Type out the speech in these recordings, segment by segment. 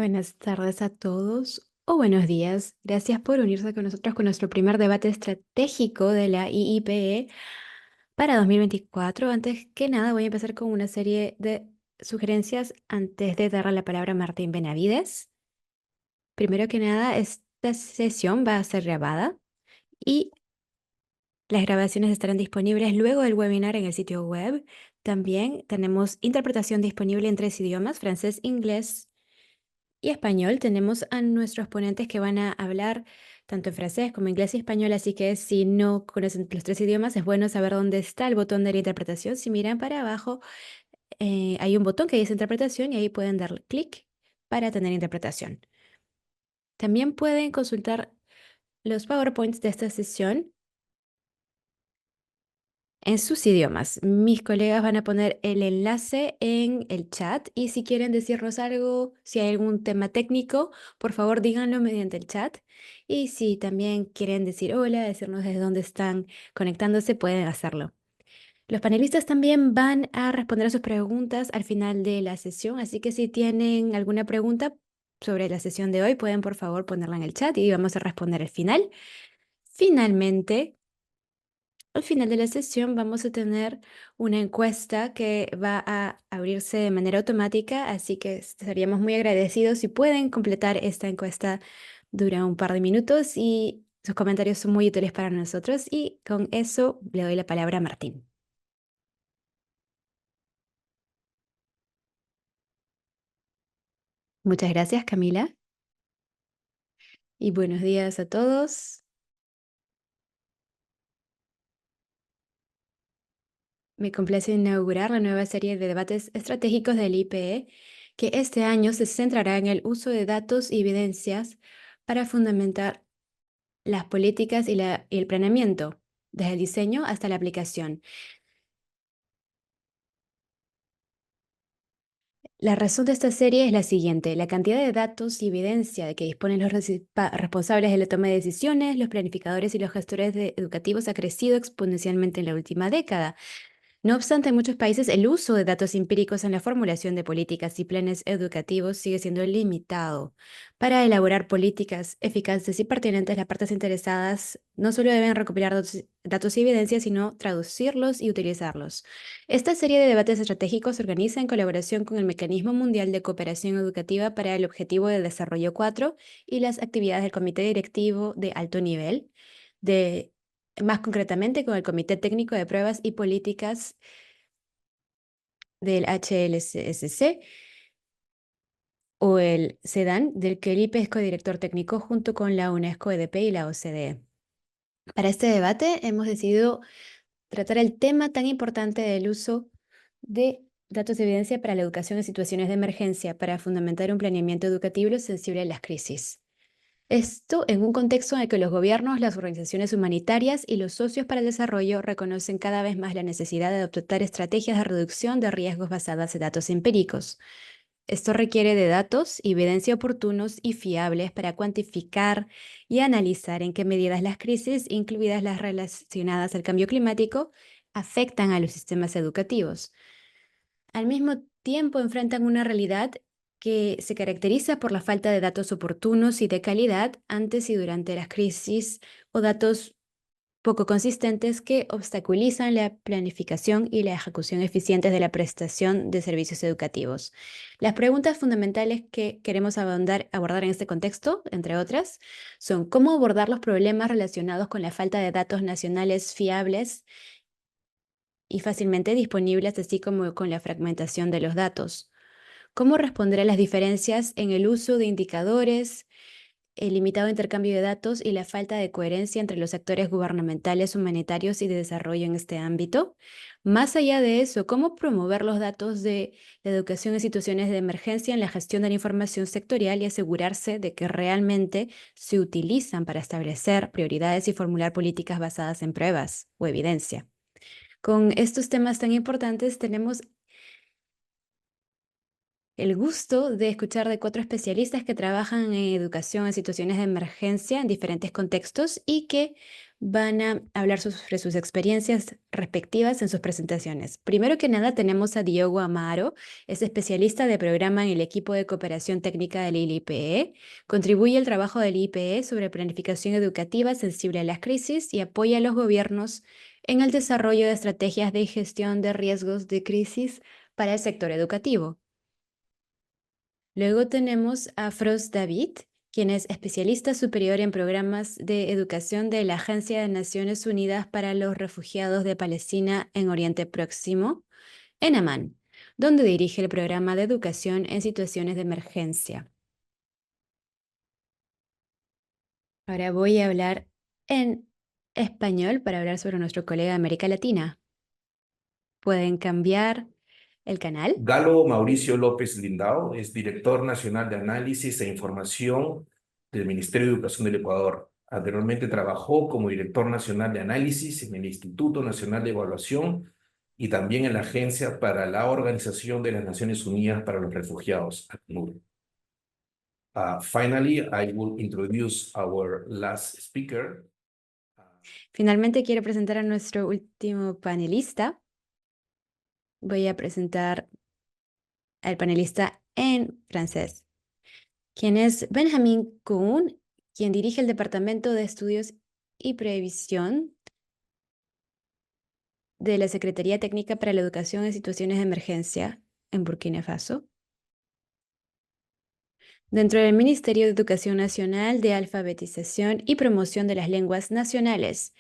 Buenas tardes a todos o buenos días. Gracias por unirse con nosotros con nuestro primer debate estratégico de la IIPE para 2024. Antes que nada, voy a empezar con una serie de sugerencias antes de darle la palabra a Martín Benavides. Primero que nada, esta sesión va a ser grabada y las grabaciones estarán disponibles luego del webinar en el sitio web. También tenemos interpretación disponible en 3 idiomas: francés, inglés y español. Tenemos a nuestros ponentes que van a hablar tanto en francés como inglés y español, así que si no conocen los 3 idiomas, es bueno saber dónde está el botón de la interpretación. Si miran para abajo, hay un botón que dice interpretación y ahí pueden darle clic para tener interpretación. También pueden consultar los PowerPoints de esta sesión en sus idiomas. Mis colegas van a poner el enlace en el chat y si quieren decirnos algo, si hay algún tema técnico, por favor díganlo mediante el chat. Y si también quieren decir hola, decirnos desde dónde están conectándose, pueden hacerlo. Los panelistas también van a responder a sus preguntas al final de la sesión, así que si tienen alguna pregunta sobre la sesión de hoy, pueden por favor ponerla en el chat y vamos a responder al final. Finalmente, al final de la sesión vamos a tener una encuesta que va a abrirse de manera automática, así que estaríamos muy agradecidos si pueden completar esta encuesta. Dura un par de minutos y sus comentarios son muy útiles para nosotros y con eso le doy la palabra a Martín. Muchas gracias, Camila, y buenos días a todos. Me complace inaugurar la nueva serie de debates estratégicos del IPE, que este año se centrará en el uso de datos y evidencias para fundamentar las políticas y el planeamiento, desde el diseño hasta la aplicación. La razón de esta serie es la siguiente: la cantidad de datos y evidencia de que disponen los responsables de la toma de decisiones, los planificadores y los gestores educativos ha crecido exponencialmente en la última década. No obstante, en muchos países el uso de datos empíricos en la formulación de políticas y planes educativos sigue siendo limitado. Para elaborar políticas eficaces y pertinentes, las partes interesadas no solo deben recopilar datos y evidencias, sino traducirlos y utilizarlos. Esta serie de debates estratégicos se organiza en colaboración con el Mecanismo Mundial de Cooperación Educativa para el Objetivo de Desarrollo 4 y las actividades del Comité Directivo de Alto Nivel, de más concretamente con el Comité Técnico de Pruebas y Políticas del HLSC o el CEDAN, del que el IPE es codirector técnico junto con la UNESCO, EDP y la OCDE. Para este debate hemos decidido tratar el tema tan importante del uso de datos de evidencia para la educación en situaciones de emergencia, para fundamentar un planeamiento educativo sensible a las crisis. Esto en un contexto en el que los gobiernos, las organizaciones humanitarias y los socios para el desarrollo reconocen cada vez más la necesidad de adoptar estrategias de reducción de riesgos basadas en datos empíricos. Esto requiere de datos y evidencia oportunos y fiables para cuantificar y analizar en qué medidas las crisis, incluidas las relacionadas al cambio climático, afectan a los sistemas educativos. Al mismo tiempo, enfrentan una realidad que se caracteriza por la falta de datos oportunos y de calidad antes y durante las crisis, o datos poco consistentes que obstaculizan la planificación y la ejecución eficientes de la prestación de servicios educativos. Las preguntas fundamentales que queremos abordar en este contexto, entre otras, son cómo abordar los problemas relacionados con la falta de datos nacionales fiables y fácilmente disponibles, así como con la fragmentación de los datos. ¿Cómo responder a las diferencias en el uso de indicadores, el limitado intercambio de datos y la falta de coherencia entre los actores gubernamentales, humanitarios y de desarrollo en este ámbito? Más allá de eso, ¿cómo promover los datos de la educación en situaciones de emergencia en la gestión de la información sectorial y asegurarse de que realmente se utilizan para establecer prioridades y formular políticas basadas en pruebas o evidencia? Con estos temas tan importantes tenemos el gusto de escuchar de 4 especialistas que trabajan en educación en situaciones de emergencia en diferentes contextos y que van a hablar sobre sus experiencias respectivas en sus presentaciones. Primero que nada, tenemos a Diogo Amaro, es especialista de programa en el equipo de cooperación técnica del IPE, contribuye al trabajo del IPE sobre planificación educativa sensible a las crisis y apoya a los gobiernos en el desarrollo de estrategias de gestión de riesgos de crisis para el sector educativo. Luego tenemos a Frost David, quien es especialista superior en programas de educación de la Agencia de Naciones Unidas para los Refugiados de Palestina en Oriente Próximo, en Amán, donde dirige el programa de educación en situaciones de emergencia. Ahora voy a hablar en español para hablar sobre nuestro colega de América Latina. ¿Pueden cambiar el canal? Galo Mauricio López Lindao es director nacional de análisis e información del Ministerio de Educación del Ecuador. Anteriormente trabajó como director nacional de análisis en el Instituto Nacional de Evaluación y también en la Agencia para la Organización de las Naciones Unidas para los Refugiados, ACNUR. Finally, I will introduce our last speaker. Finalmente quiero presentar a nuestro último panelista. Voy a presentar al panelista en francés, quien es Benjamin Kuhn, quien dirige el Departamento de Estudios y Previsión de la Secretaría Técnica para la Educación en Situaciones de Emergencia en Burkina Faso, dentro del Ministerio de Educación Nacional de Alfabetización y Promoción de las Lenguas Nacionales.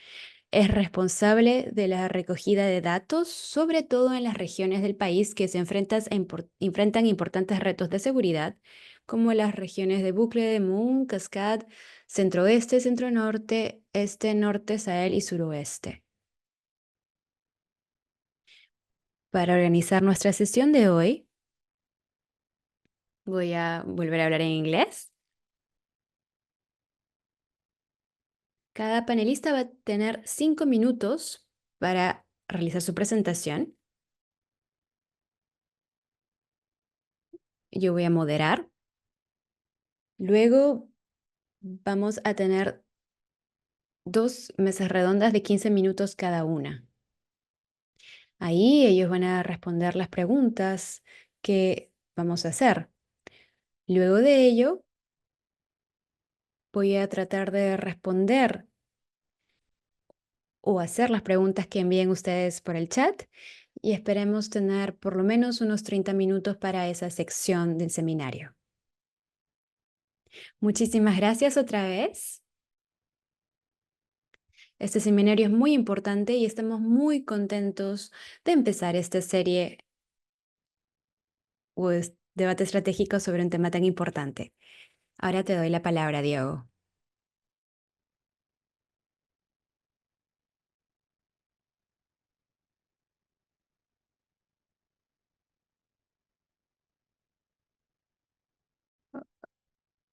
Es responsable de la recogida de datos, sobre todo en las regiones del país que se enfrentan importantes retos de seguridad, como las regiones de Bucle de Moon, Cascade, Centro-Oeste, Centro-Norte, Este, Norte, Sahel y Suroeste. Para organizar nuestra sesión de hoy, voy a volver a hablar en inglés. Cada panelista va a tener 5 minutos para realizar su presentación. Yo voy a moderar. Luego vamos a tener 2 mesas redondas de 15 minutos cada una. Ahí ellos van a responder las preguntas que vamos a hacer. Luego de ello, voy a tratar de responder o hacer las preguntas que envíen ustedes por el chat y esperemos tener por lo menos unos 30 minutos para esa sección del seminario. Muchísimas gracias otra vez. Este seminario es muy importante y estamos muy contentos de empezar esta serie o debate estratégico sobre un tema tan importante. Ahora te doy la palabra, Diego.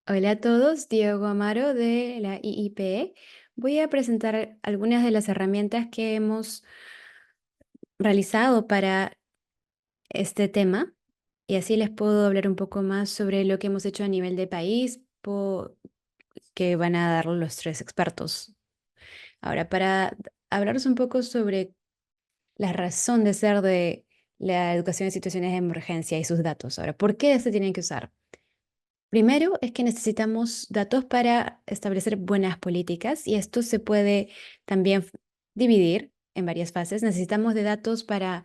Hola a todos, Diego Amaro de la IIPE. Voy a presentar algunas de las herramientas que hemos realizado para este tema y así les puedo hablar un poco más sobre lo que hemos hecho a nivel de país que van a dar los 3 expertos. Ahora, para hablaros un poco sobre la razón de ser de la educación en situaciones de emergencia y sus datos. Ahora, ¿por qué se tienen que usar? Primero es que necesitamos datos para establecer buenas políticas y esto se puede también dividir en varias fases. Necesitamos de datos para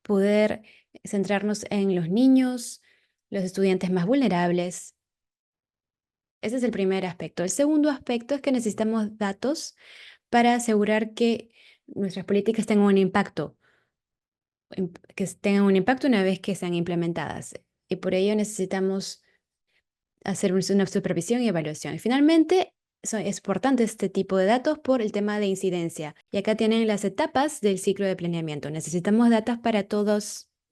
poder centrarnos en los niños, los estudiantes más vulnerables. Ese es el primer aspecto. El segundo aspecto es que necesitamos datos para asegurar que nuestras políticas tengan un impacto, que tengan un impacto una vez que sean implementadas. Y por ello necesitamos hacer una supervisión y evaluación. Y finalmente, es importante este tipo de datos por el tema de incidencia. Y acá tienen las etapas del ciclo de planeamiento. Necesitamos datos para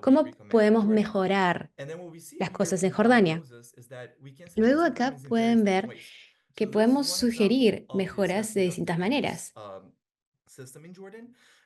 ¿Cómo podemos mejorar las cosas en Jordania? Luego acá pueden ver que podemos sugerir mejoras de distintas maneras.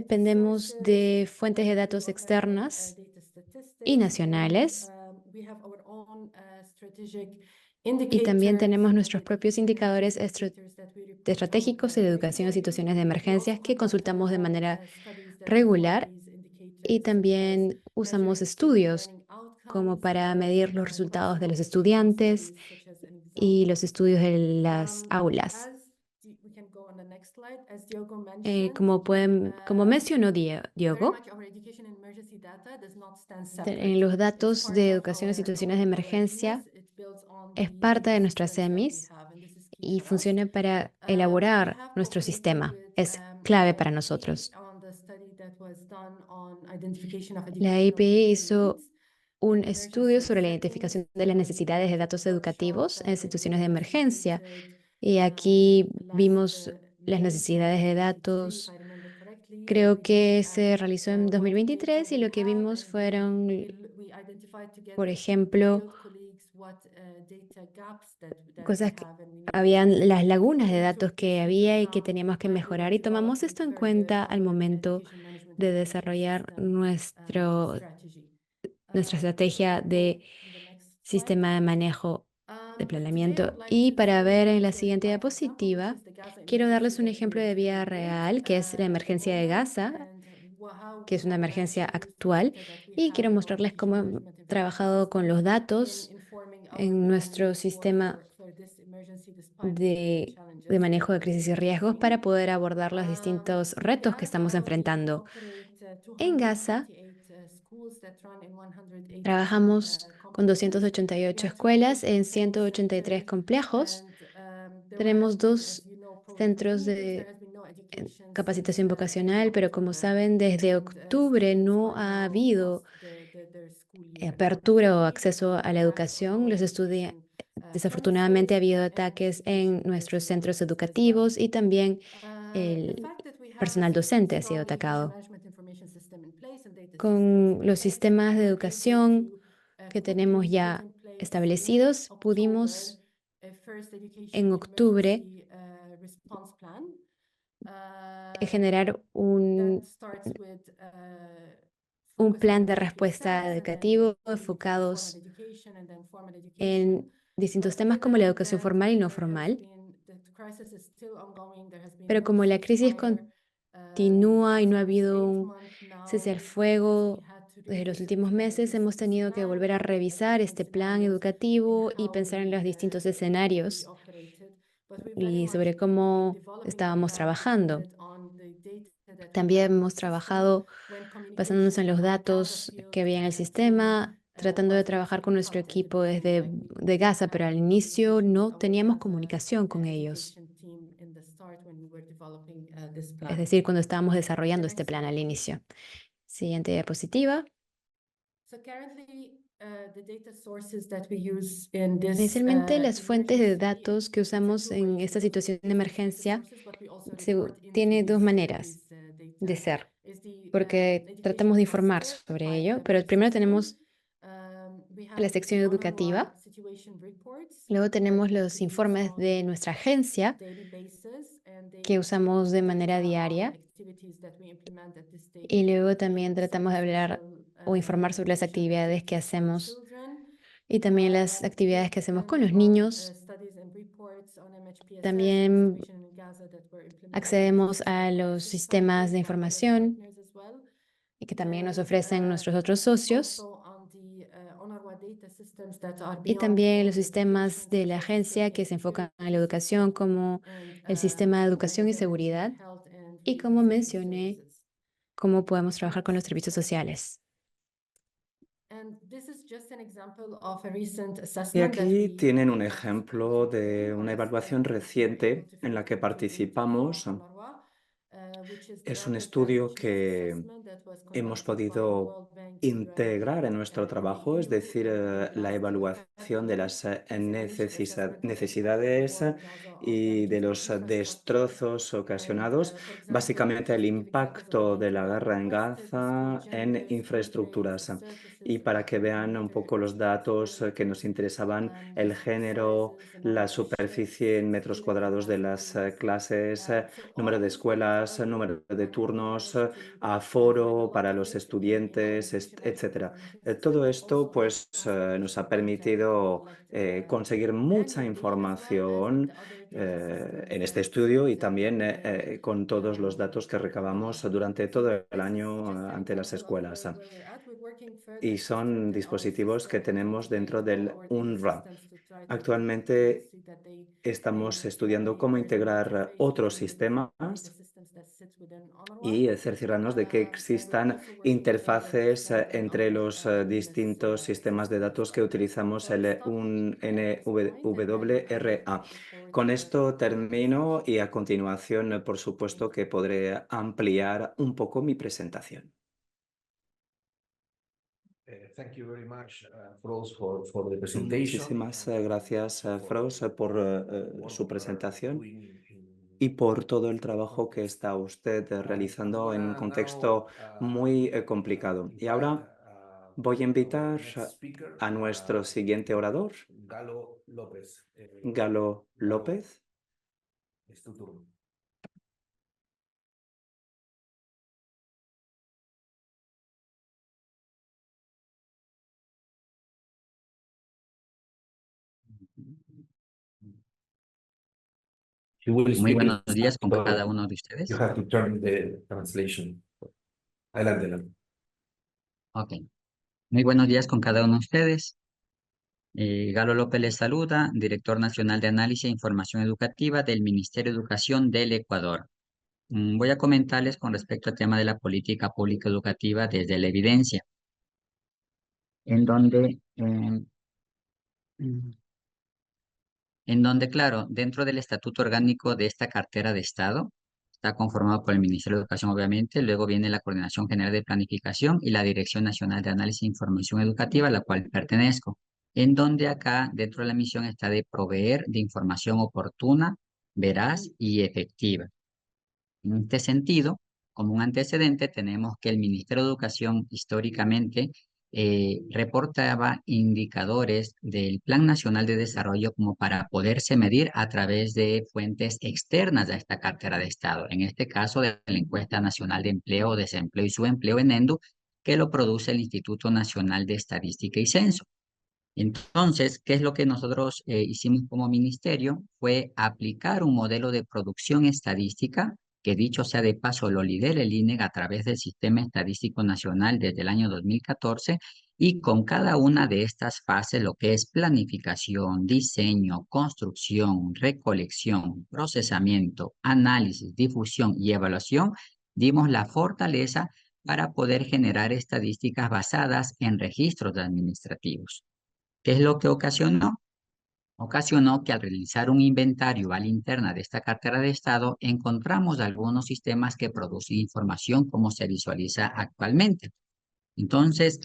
dependemos de fuentes de datos externas y nacionales. Y también tenemos nuestros propios indicadores estratégicos de educación en situaciones de emergencias que consultamos de manera regular, y también usamos estudios como para medir los resultados de los estudiantes y los estudios de las aulas. Como mencionó Diogo, en los datos de educación en situaciones de emergencia es parte de nuestras SEMIs y funciona para elaborar nuestro sistema. Es clave para nosotros. La IPE hizo un estudio sobre la identificación de las necesidades de datos educativos en situaciones de emergencia, y aquí vimos las necesidades de datos. Creo que se realizó en 2023 y lo que vimos fueron, por ejemplo, cosas que habían, las lagunas de datos que había y que teníamos que mejorar, y tomamos esto en cuenta al momento de desarrollar nuestra estrategia de sistema de manejo de planeamiento. Y para ver en la siguiente diapositiva, quiero darles un ejemplo de vía real, que es la emergencia de Gaza, que es una emergencia actual, y quiero mostrarles cómo hemos trabajado con los datos en nuestro sistema de manejo de crisis y riesgos para poder abordar los distintos retos que estamos enfrentando. En Gaza, trabajamos con 288 escuelas en 183 complejos. Tenemos dos centros de capacitación vocacional, pero como saben, desde octubre no ha habido apertura o acceso a la educación. Desafortunadamente ha habido ataques en nuestros centros educativos y también el personal docente ha sido atacado. Con los sistemas de educación que tenemos ya establecidos, pudimos en octubre generar un plan de respuesta educativo enfocados en distintos temas como la educación formal y no formal. Pero como la crisis continúa y no ha habido un cese al fuego desde los últimos meses, hemos tenido que volver a revisar este plan educativo y pensar en los distintos escenarios y sobre cómo estábamos trabajando. También hemos trabajado basándonos en los datos que había en el sistema, tratando de trabajar con nuestro equipo de Gaza, pero al inicio no teníamos comunicación con ellos. Es decir, cuando estábamos desarrollando este plan al inicio. Siguiente diapositiva. Inicialmente, las fuentes de datos que usamos en esta situación de emergencia tiene dos maneras de ser, porque tratamos de informar sobre ello, pero primero tenemos la sección educativa, luego tenemos los informes de nuestra agencia que usamos de manera diaria, y luego también tratamos de hablar o informar sobre las actividades que hacemos y también las actividades que hacemos con los niños. También accedemos a los sistemas de información y que también nos ofrecen nuestros otros socios, y también los sistemas de la agencia que se enfocan en la educación, como el sistema de educación y seguridad, y como mencioné, cómo podemos trabajar con los servicios sociales. Y aquí tienen un ejemplo de una evaluación reciente en la que participamos. Es un estudio que hemos podido integrar en nuestro trabajo, es decir, la evaluación de las necesidades y de los destrozos ocasionados, básicamente el impacto de la guerra en Gaza en infraestructuras. Y para que vean un poco los datos que nos interesaban, el género, la superficie en metros cuadrados de las clases, número de escuelas, número de turnos, aforo para los estudientes, etcétera. Todo esto pues nos ha permitido conseguir mucha información en este estudio y también con todos los datos que recabamos durante todo el año ante las escuelas. Y son dispositivos que tenemos dentro del UNRWA. Actualmente estamos estudiando cómo integrar otros sistemas y cerciorarnos de que existan interfaces entre los distintos sistemas de datos que utilizamos el NWRA. Con esto termino y a continuación, por supuesto, que podré ampliar un poco mi presentación. Thank you very much, Frost, for the presentation. Muchísimas gracias, Frost, por su presentación y Y por todo el trabajo que está usted realizando en un contexto muy complicado. Y ahora voy a invitar a nuestro siguiente orador, Galo López. Galo López. Es tu turno. You will Muy speak buenos in días con Spanish, cada so uno de you ustedes. have to turn the translation. Adelante, adelante. Ok. Muy buenos días con cada uno de ustedes. Galo López les saluda, Director Nacional de Análisis e Información Educativa del Ministerio de Educación del Ecuador. Voy a comentarles con respecto al tema de la política pública educativa desde la evidencia, en donde, claro, dentro del estatuto orgánico de esta cartera de Estado, está conformado por el Ministerio de Educación, obviamente, luego viene la Coordinación General de Planificación y la Dirección Nacional de Análisis e Información Educativa, a la cual pertenezco, en donde acá, dentro de la misión, está de proveer de información oportuna, veraz y efectiva. En este sentido, como un antecedente, tenemos que el Ministerio de Educación históricamente reportaba indicadores del Plan Nacional de Desarrollo como para poderse medir a través de fuentes externas a esta cartera de Estado. En este caso, de la Encuesta Nacional de Empleo, Desempleo y Subempleo en ENDU, que lo produce el Instituto Nacional de Estadística y Censo. Entonces, ¿qué es lo que nosotros hicimos como ministerio? Fue aplicar un modelo de producción estadística, que dicho sea de paso lo lidera el INEG a través del Sistema Estadístico Nacional desde el año 2014, y con cada una de estas fases, lo que es planificación, diseño, construcción, recolección, procesamiento, análisis, difusión y evaluación, dimos la fortaleza para poder generar estadísticas basadas en registros administrativos. ¿Qué es lo que ocasionó? Ocasionó que al realizar un inventario a la interna de esta cartera de Estado, encontramos algunos sistemas que producen información como se visualiza actualmente. Entonces,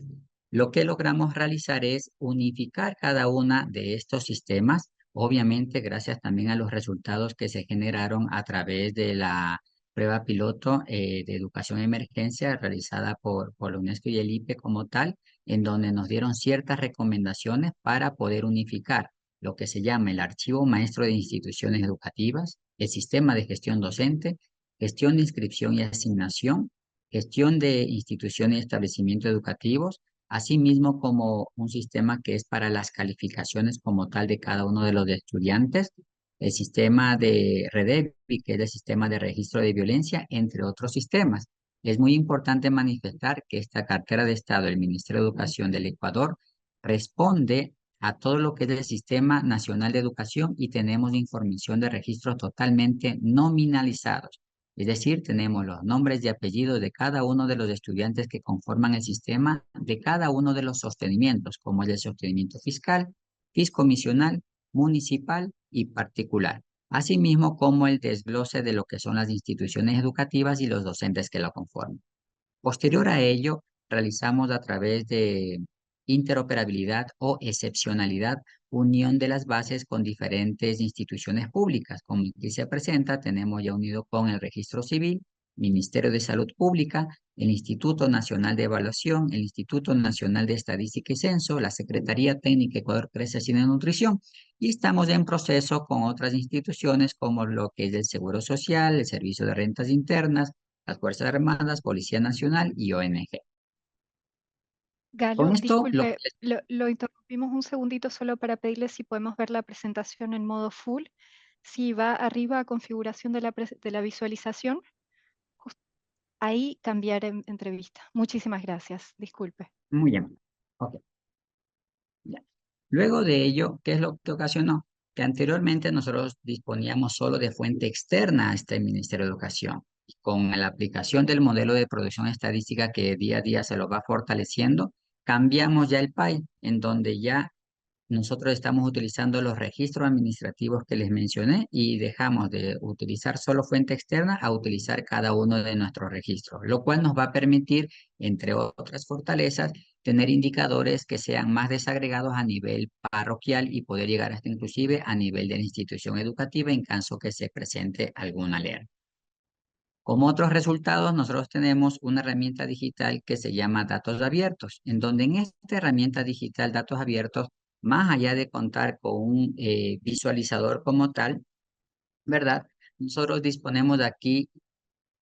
lo que logramos realizar es unificar cada una de estos sistemas, obviamente gracias también a los resultados que se generaron a través de la prueba piloto de educación de emergencia realizada por la UNESCO y el IPE como tal, en donde nos dieron ciertas recomendaciones para poder unificar lo que se llama el Archivo Maestro de Instituciones Educativas, el Sistema de Gestión Docente, Gestión de Inscripción y Asignación, gestión de instituciones y establecimientos educativos, asimismo como un sistema que es para las calificaciones como tal de cada uno de los estudiantes, el sistema de REDEVI, que es el sistema de registro de violencia, entre otros sistemas. Es muy importante manifestar que esta cartera de Estado del Ministerio de Educación del Ecuador responde a todo lo que es el Sistema Nacional de Educación y tenemos información de registros totalmente nominalizados. Es decir, tenemos los nombres y apellidos de cada uno de los estudiantes que conforman el sistema de cada uno de los sostenimientos, como es el sostenimiento fiscal, fiscomisional, municipal y particular, asimismo como el desglose de lo que son las instituciones educativas y los docentes que lo conforman. Posterior a ello, realizamos a través de interoperabilidad o excepcionalidad unión de las bases con diferentes instituciones públicas. Como aquí se presenta, tenemos ya unido con el Registro Civil, Ministerio de Salud Pública, el Instituto Nacional de Evaluación, el Instituto Nacional de Estadística y Censo, la Secretaría Técnica Ecuador Crece Cine y Nutrición, y estamos en proceso con otras instituciones como lo que es el Seguro Social, el Servicio de Rentas Internas, las Fuerzas Armadas, Policía Nacional y ONG. Galo, Con esto, disculpe, lo interrumpimos un segundito solo para pedirle si podemos ver la presentación en modo full. Si va arriba a configuración de la visualización, ahí cambiar entrevista. Muchísimas gracias, disculpe. muy bien. Ok. Ya. Luego de ello, ¿qué es lo que ocasionó? Que anteriormente nosotros disponíamos solo de fuente externa a este Ministerio de Educación. Con la aplicación del modelo de producción estadística que día a día se lo va fortaleciendo, cambiamos ya el PAI, en donde ya nosotros estamos utilizando los registros administrativos que les mencioné y dejamos de utilizar solo fuente externa a utilizar cada uno de nuestros registros, lo cual nos va a permitir, entre otras fortalezas, tener indicadores que sean más desagregados a nivel parroquial y poder llegar hasta inclusive a nivel de la institución educativa en caso que se presente alguna alerta. Como otros resultados, nosotros tenemos una herramienta digital que se llama Datos Abiertos, en donde en esta herramienta digital Datos Abiertos, más allá de contar con un visualizador como tal, ¿verdad? Nosotros disponemos de aquí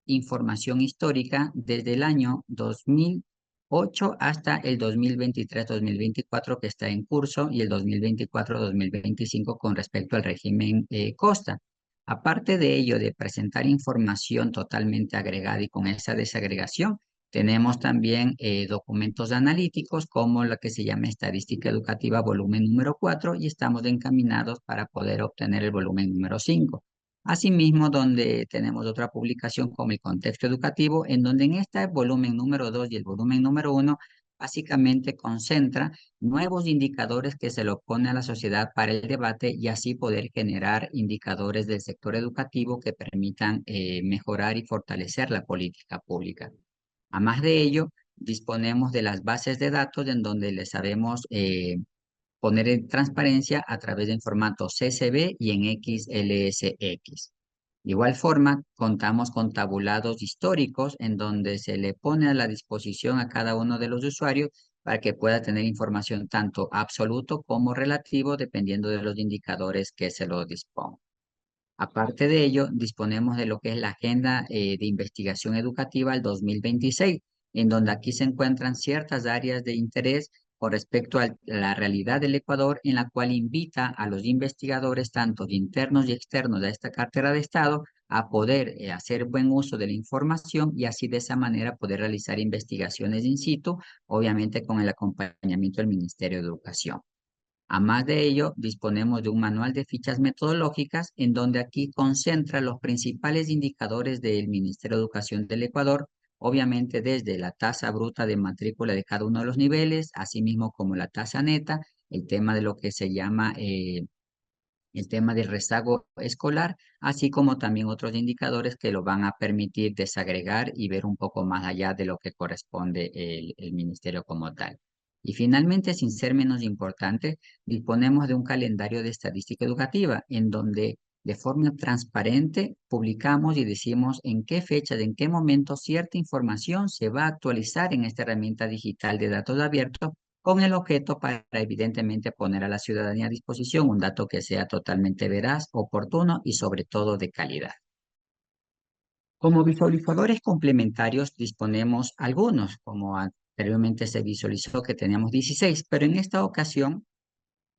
información histórica desde el año 2008 hasta el 2023-2024 que está en curso y el 2024-2025 con respecto al régimen Costa. Aparte de ello, de presentar información totalmente agregada y con esa desagregación, tenemos también documentos analíticos como lo que se llama Estadística Educativa volumen número 4 y estamos encaminados para poder obtener el volumen número 5. Asimismo, donde tenemos otra publicación como el contexto educativo, en donde en este volumen número 2 y el volumen número 1 básicamente concentra nuevos indicadores que se lo pone a la sociedad para el debate y así poder generar indicadores del sector educativo que permitan mejorar y fortalecer la política pública. A más de ello, disponemos de las bases de datos en donde les sabemos poner en transparencia a través de formato CSV y en XLSX. De igual forma, contamos con tabulados históricos en donde se le pone a la disposición a cada uno de los usuarios para que pueda tener información tanto absoluto como relativo dependiendo de los indicadores que se lo dispongan. Aparte de ello, disponemos de lo que es la Agenda de Investigación Educativa al 2026, en donde aquí se encuentran ciertas áreas de interés con respecto a la realidad del Ecuador, en la cual invita a los investigadores, tanto internos y externos de esta cartera de Estado, a poder hacer buen uso de la información y así de esa manera poder realizar investigaciones in situ, obviamente con el acompañamiento del Ministerio de Educación. A más de ello, disponemos de un manual de fichas metodológicas en donde aquí concentra los principales indicadores del Ministerio de Educación del Ecuador, obviamente desde la tasa bruta de matrícula de cada uno de los niveles, asimismo como la tasa neta, el tema de lo que se llama el tema del rezago escolar, así como también otros indicadores que lo van a permitir desagregar y ver un poco más allá de lo que corresponde el ministerio como tal. Y finalmente, sin ser menos importante, disponemos de un calendario de estadística educativa en donde de forma transparente publicamos y decimos en qué fecha, en qué momento cierta información se va a actualizar en esta herramienta digital de datos abiertos con el objeto para evidentemente poner a la ciudadanía a disposición un dato que sea totalmente veraz, oportuno y sobre todo de calidad. Como visualizadores complementarios disponemos algunos, como anteriormente se visualizó que teníamos 16, pero en esta ocasión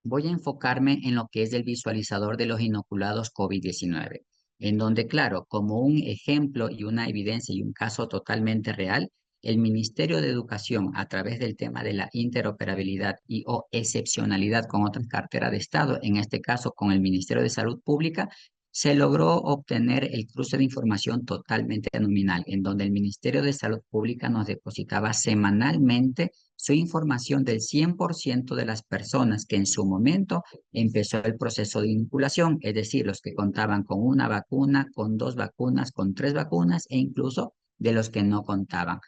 voy a enfocarme en lo que es el visualizador de los inoculados COVID-19, en donde, claro, como un ejemplo y una evidencia y un caso totalmente real, el Ministerio de Educación, a través del tema de la interoperabilidad y o excepcionalidad con otras carteras de Estado, en este caso con el Ministerio de Salud Pública, se logró obtener el cruce de información totalmente nominal, en donde el Ministerio de Salud Pública nos depositaba semanalmente su información del 100% de las personas que en su momento empezó el proceso de inoculación, es decir, los que contaban con una vacuna, con 2 vacunas, con 3 vacunas e incluso de los que no contaban.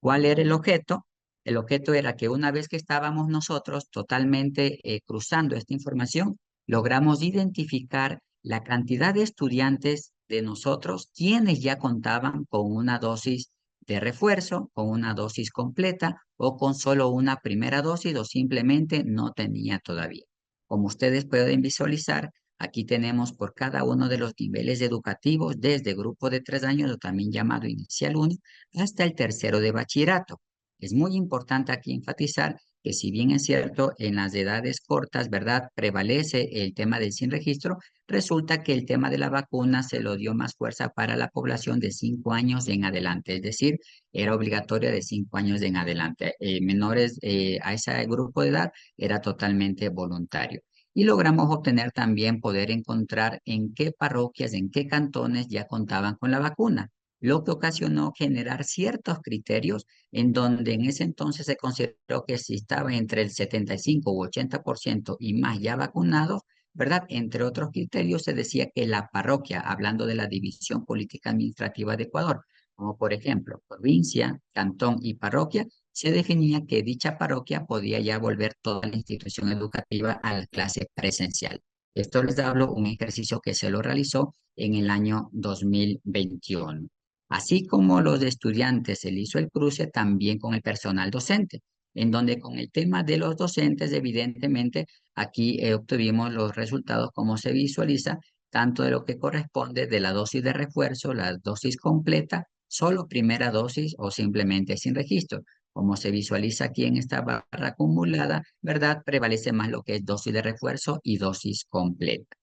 ¿Cuál era el objeto? El objeto era que una vez que estábamos nosotros totalmente cruzando esta información, logramos identificar la cantidad de estudiantes de nosotros quienes ya contaban con una dosis de refuerzo, con una dosis completa o con solo una primera dosis o simplemente no tenía todavía. Como ustedes pueden visualizar, aquí tenemos por cada uno de los niveles educativos, desde grupo de 3 años o también llamado inicial 1 hasta el tercero de bachillerato. Es muy importante aquí enfatizar que si bien es cierto, en las edades cortas, ¿verdad? Prevalece el tema del sin registro, resulta que el tema de la vacuna se lo dio más fuerza para la población de 5 años en adelante, es decir, era obligatoria de 5 años en adelante. Menores a ese grupo de edad era totalmente voluntario. Y logramos obtener también poder encontrar en qué parroquias, en qué cantones ya contaban con la vacuna, lo que ocasionó generar ciertos criterios en donde en ese entonces se consideró que si estaba entre el 75 u 80% y más ya vacunados, ¿verdad? Entre otros criterios se decía que la parroquia, hablando de la división política administrativa de Ecuador, como por ejemplo provincia, cantón y parroquia, se definía que dicha parroquia podía ya volver toda la institución educativa a la clase presencial. Esto les hablo un ejercicio que se lo realizó en el año 2021. Así como los estudiantes se le hizo el cruce también con el personal docente, en donde con el tema de los docentes, evidentemente, aquí obtuvimos los resultados como se visualiza, tanto de lo que corresponde de la dosis de refuerzo, la dosis completa, solo primera dosis o simplemente sin registro. Como se visualiza aquí en esta barra acumulada, ¿verdad? Prevalece más lo que es dosis de refuerzo y dosis completa.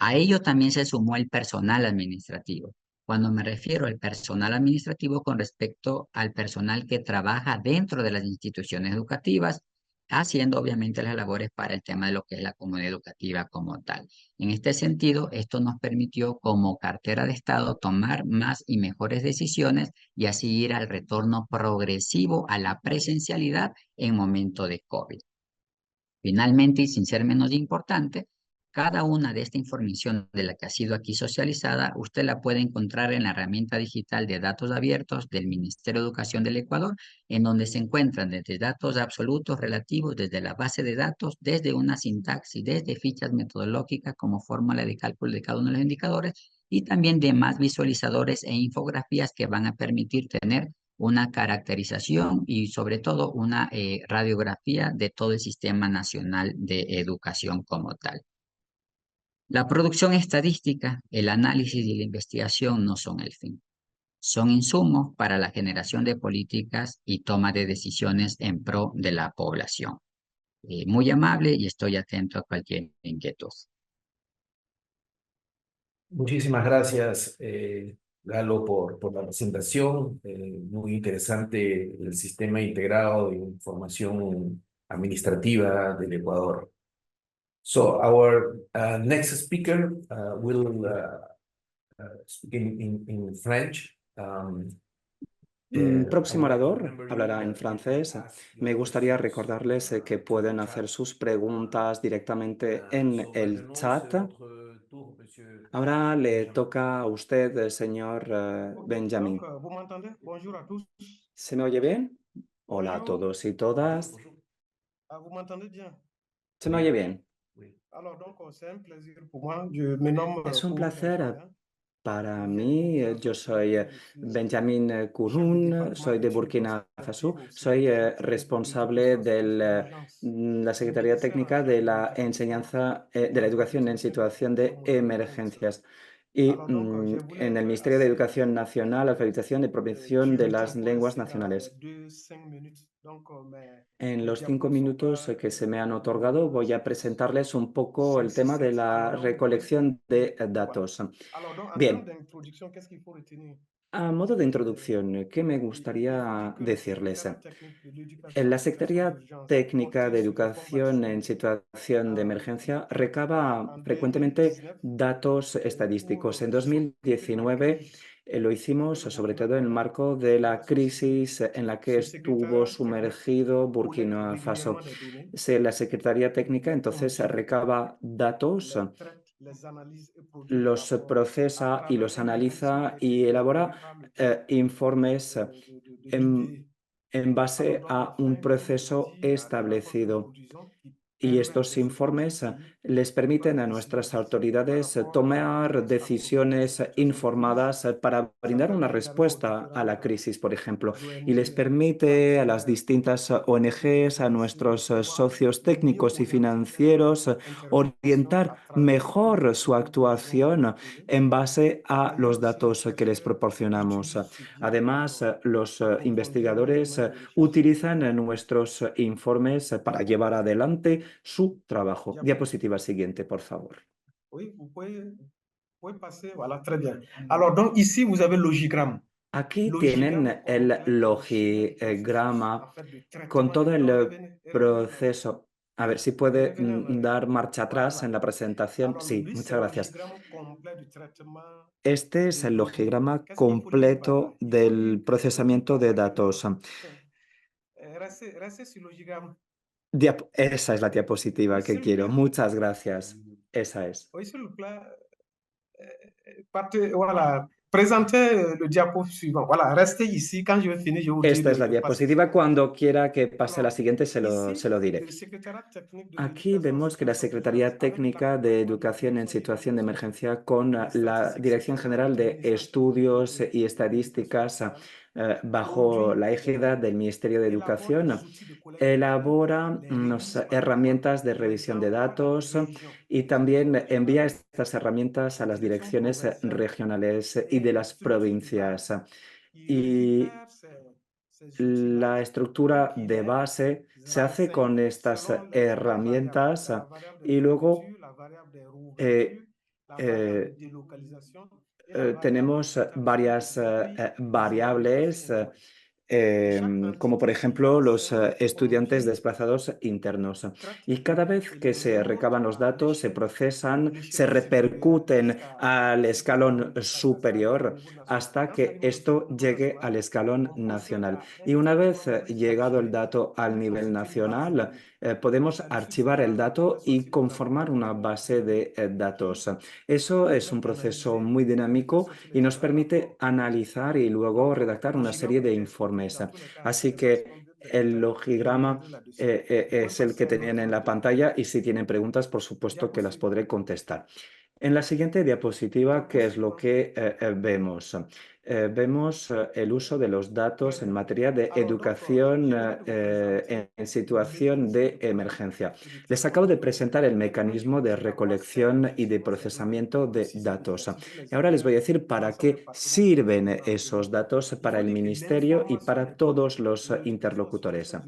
A ello también se sumó el personal administrativo. Cuando me refiero al personal administrativo con respecto al personal que trabaja dentro de las instituciones educativas, haciendo obviamente las labores para el tema de lo que es la comunidad educativa como tal. En este sentido, esto nos permitió como cartera de Estado tomar más y mejores decisiones y así ir al retorno progresivo a la presencialidad en momento de COVID. Finalmente, y sin ser menos importante, cada una de esta información de la que ha sido aquí socializada, usted la puede encontrar en la herramienta digital de datos abiertos del Ministerio de Educación del Ecuador, en donde se encuentran desde datos absolutos relativos, desde la base de datos, desde una sintaxis, desde fichas metodológicas como fórmula de cálculo de cada uno de los indicadores y también de más visualizadores e infografías que van a permitir tener una caracterización y sobre todo una radiografía de todo el Sistema Nacional de Educación como tal. La producción estadística, el análisis y la investigación no son el fin. Son insumos para la generación de políticas y toma de decisiones en pro de la población. Muy amable y estoy atento a cualquier inquietud. Muchísimas gracias, Galo, por la presentación. Muy interesante el sistema integrado de información administrativa del Ecuador. So our next speaker will speak in French. Próximo orador hablará en francés. Me gustaría recordarles que pueden hacer sus preguntas directamente en el chat. Ahora le toca a usted, señor Benjamin. Vous m'entendez? Bonjour à tous. ¿Se me oye bien? Hola a Bonjour. todos y todas. Vous m'entendez bien? ¿Se me oye bien? Alors, donc, c'est un plaisir pour moi. Je me nomme Es un Kourou placer Benjamin. para Je viens mí. du Yo Burkina soy Faso. Je suis Benjamin chef du Kurun, département soy de d'études Burkina Faso, prospectives aussi soy du Centre de responsable ressources de d'urgence la du Secretaría ministère en Técnica charge de du la divertissement Enseñanza, et de la la Educación en protection civile situación et de promotion de l'ANSA. emergencias. Y Alors, donc, je voulais en el être Ministerio de assez Educación Nacional, Alfabetización y Protección de dur las pour lenguas essayer dans les nacionales. 2-5 minutes. Donc, En mes los 5 diapos sont minutos pas que se me han évidemment otorgado voy a presentarles un poco el tema de la Alors, donc, recolección de voilà. datos. Alors, donc, en termes Bien, d'introduction, qu'est-ce qu'il faut retenir? a modo de introducción, ¿qué me Il faut gustaría dire que le decirles? secrétariat technique de l'éducation En en la situation Secretaría d'urgence Técnica comptait de sur Educación en l'informatique situación de emergencia recaba en frecuentemente 2019 datos pour estadísticos. En surfer dans la 2019 crise lo que hicimos le sobre Burkina todo en el connaît marco en de la éducation civique. crisis en la que Ce estuvo secrétariat technique sumergido collecte Burkina Faso. régulièrement des données, La Secretaría Técnica les entonces compile, recaba datos, les traite, les analyse et produit des los rapports à procesa y travers los un mécanisme qui analiza est y défini elabora par méthode informes de l'IDE. en base a un proceso establecido. Y estos informes les permiten a nuestras autoridades tomar decisiones informadas para brindar una respuesta a la crisis, por ejemplo, y les permite a las distintas ONGs, a nuestros socios técnicos y financieros, orientar mejor su actuación en base a los datos que les proporcionamos. Además, los investigadores utilizan nuestros informes para llevar adelante su trabajo. Diapositiva siguiente, por favor. Oui, vous pouvez passer, voilà, très bien. Alors, donc ici, vous avez le logigramme. Aquí Logigramme tienen el complet du logigrama en fait, de con traitement todo des données. el proceso. A ver si puede dar marcha atrás en la presentación. Alors, Sí, lui, c'est muchas le gracias. logigramme complet du traitement Este es des el données. logigrama Qu'est-ce qu'il faut dire par là? completo Il faut dire del procesamiento de datos. Restez sur le logigramme. Esa es la diapositiva Oui, que s'il vous quiero. plaît. Muchas gracias. Esa es. Oui, s'il vous plaît. Voilà, présentez le diapo suivant. Voilà, restez ici. Quand je vais finir, je vous dis Esta es la de passer. diapositiva. Cuando quiera que pase la Alors, siguiente, se ici, lo diré. le secrétariat technique de Aquí l'éducation en vemos que la situation Secretaría d'urgence avec Técnica la de Educación en Situación de Emergencia con la Dirección General de Estudios y Estadísticas bajo la égida del Ministerio de Educación elabora unas herramientas de revisión de datos y también envía estas herramientas a las direcciones regionales y de las provincias. Y la estructura de base se hace con estas herramientas y luego tenemos varias variables como por ejemplo los estudiantes desplazados internos. Y cada vez que se recaban los datos, se procesan, se repercuten al escalón superior hasta que esto llegue al escalón nacional. Y una vez llegado el dato al nivel nacional, podemos archivar el dato y conformar una base de datos. Eso es un proceso muy dinámico y nos permite analizar y luego redactar una serie de informes. Así que el logigrama es el que tenían en la pantalla y si tienen preguntas, por supuesto que las podré contestar. En la siguiente diapositiva, ¿qué es lo que vemos? Vemos el uso de los datos en materia de educación en situación de emergencia. Les acabo de presentar el mecanismo de recolección y de procesamiento de datos. Y ahora les voy a decir para qué sirven esos datos para el Ministerio y para todos los interlocutores.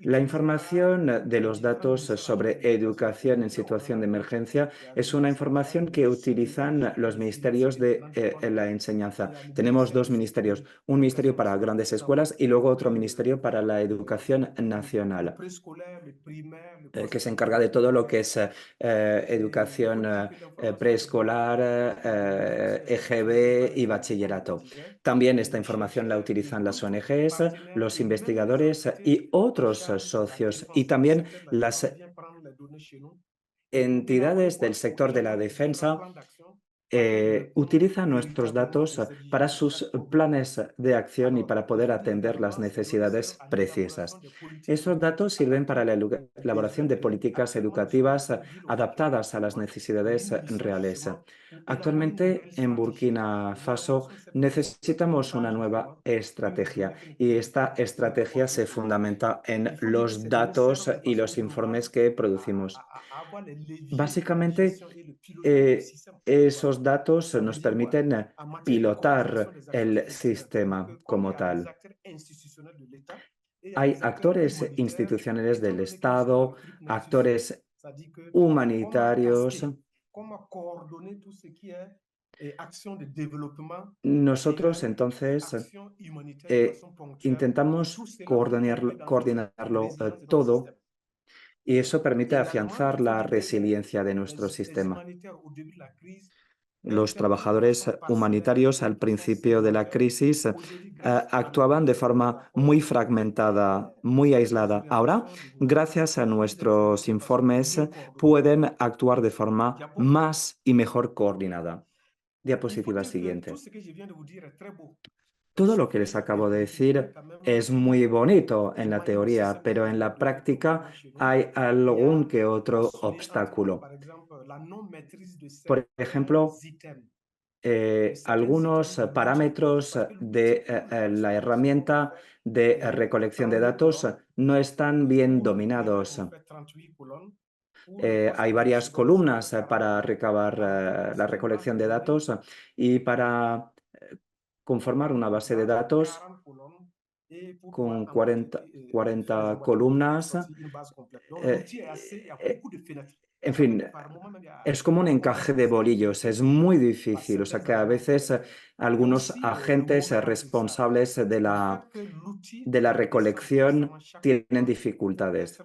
La información de los datos sobre educación en situación de emergencia es una información que utilizan los ministerios de la enseñanza. Tenemos dos ministerios, un ministerio para grandes escuelas y luego otro ministerio para la educación nacional, que se encarga de todo lo que es educación preescolar, EGB y bachillerato. También esta información la utilizan las ONGs, los investigadores y otros socios y también las entidades del sector de la defensa utilizan nuestros datos para sus planes de acción y para poder atender las necesidades precisas. Esos datos sirven para la elaboración de políticas educativas adaptadas a las necesidades reales. Actualmente en Burkina Faso necesitamos una nueva estrategia y esta estrategia se fundamenta en los datos y los informes que producimos. Básicamente, esos datos nos permiten pilotar el sistema como tal. Hay actores institucionales del Estado, actores humanitarios. Nosotros entonces intentamos coordinarlo todo y eso permite afianzar la resiliencia de nuestro sistema. Los trabajadores humanitarios al principio de la crisis actuaban de forma muy fragmentada, muy aislada. Ahora, gracias a nuestros informes, pueden actuar de forma más y mejor coordinada. Diapositiva siguiente. Todo lo que les acabo de decir es muy bonito en la teoría, pero en la práctica hay algún que otro obstáculo. Por ejemplo, algunos parámetros de la herramienta de recolección de datos no están bien dominados. Hay varias columnas para recabar la recolección de datos y para conformar una base de datos con 40 columnas. En fin, es como un encaje de bolillos, es muy difícil. O sea que a veces algunos agentes responsables de la recolección tienen dificultades.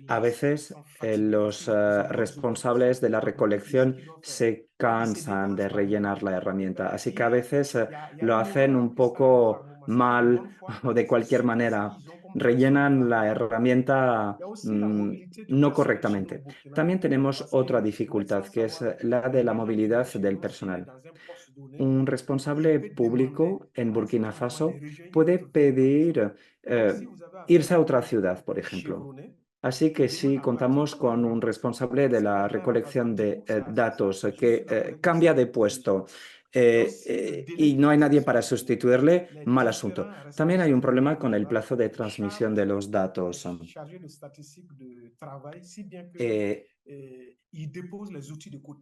A veces los responsables de la recolección se cansan de rellenar la herramienta, así que a veces lo hacen un poco mal o de cualquier manera. Rellenan la herramienta no correctamente. También tenemos otra dificultad, que es la de la movilidad del personal. Un responsable público en Burkina Faso puede pedir irse a otra ciudad, por ejemplo. Así que si contamos con un responsable de la recolección de datos que cambia de puesto y no hay nadie para sustituirle, mal asunto. También hay un problema con el plazo de transmisión de los datos.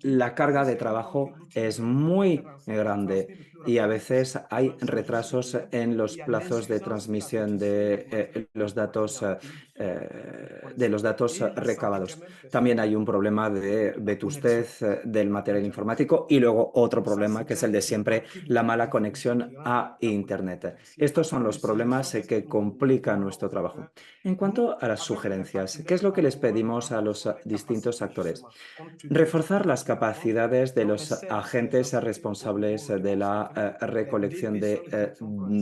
La carga de trabajo es muy grande y a veces hay retrasos en los plazos de transmisión de los datos recabados. También hay un problema de vetustez del material informático y luego otro problema que es el de siempre, la mala conexión a Internet. Estos son los problemas que complican nuestro trabajo. En cuanto a las sugerencias, ¿qué es lo que les pedimos a los distintos actores? Reforzar las capacidades de los agentes responsables de la recolección de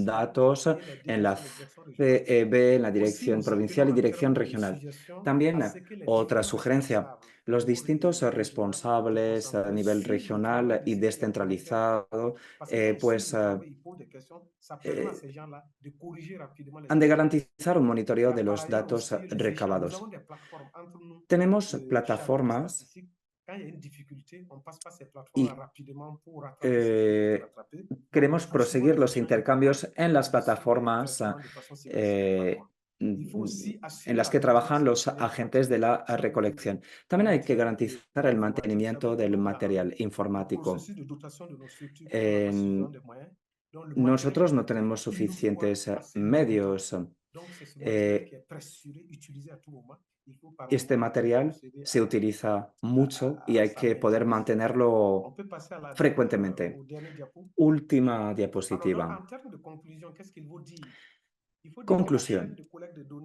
datos en la CEB, en la dirección provincial y dirección regional. También otra sugerencia, los distintos responsables a nivel regional y descentralizado, han de garantizar un monitoreo de los datos recabados. Tenemos plataformas y queremos proseguir los intercambios en las plataformas en las que trabajan los agentes de la recolección. También hay que garantizar el mantenimiento del material informático. Nosotros no tenemos suficientes medios. Este material se utiliza mucho y hay que poder mantenerlo frecuentemente. Última diapositiva. Conclusión.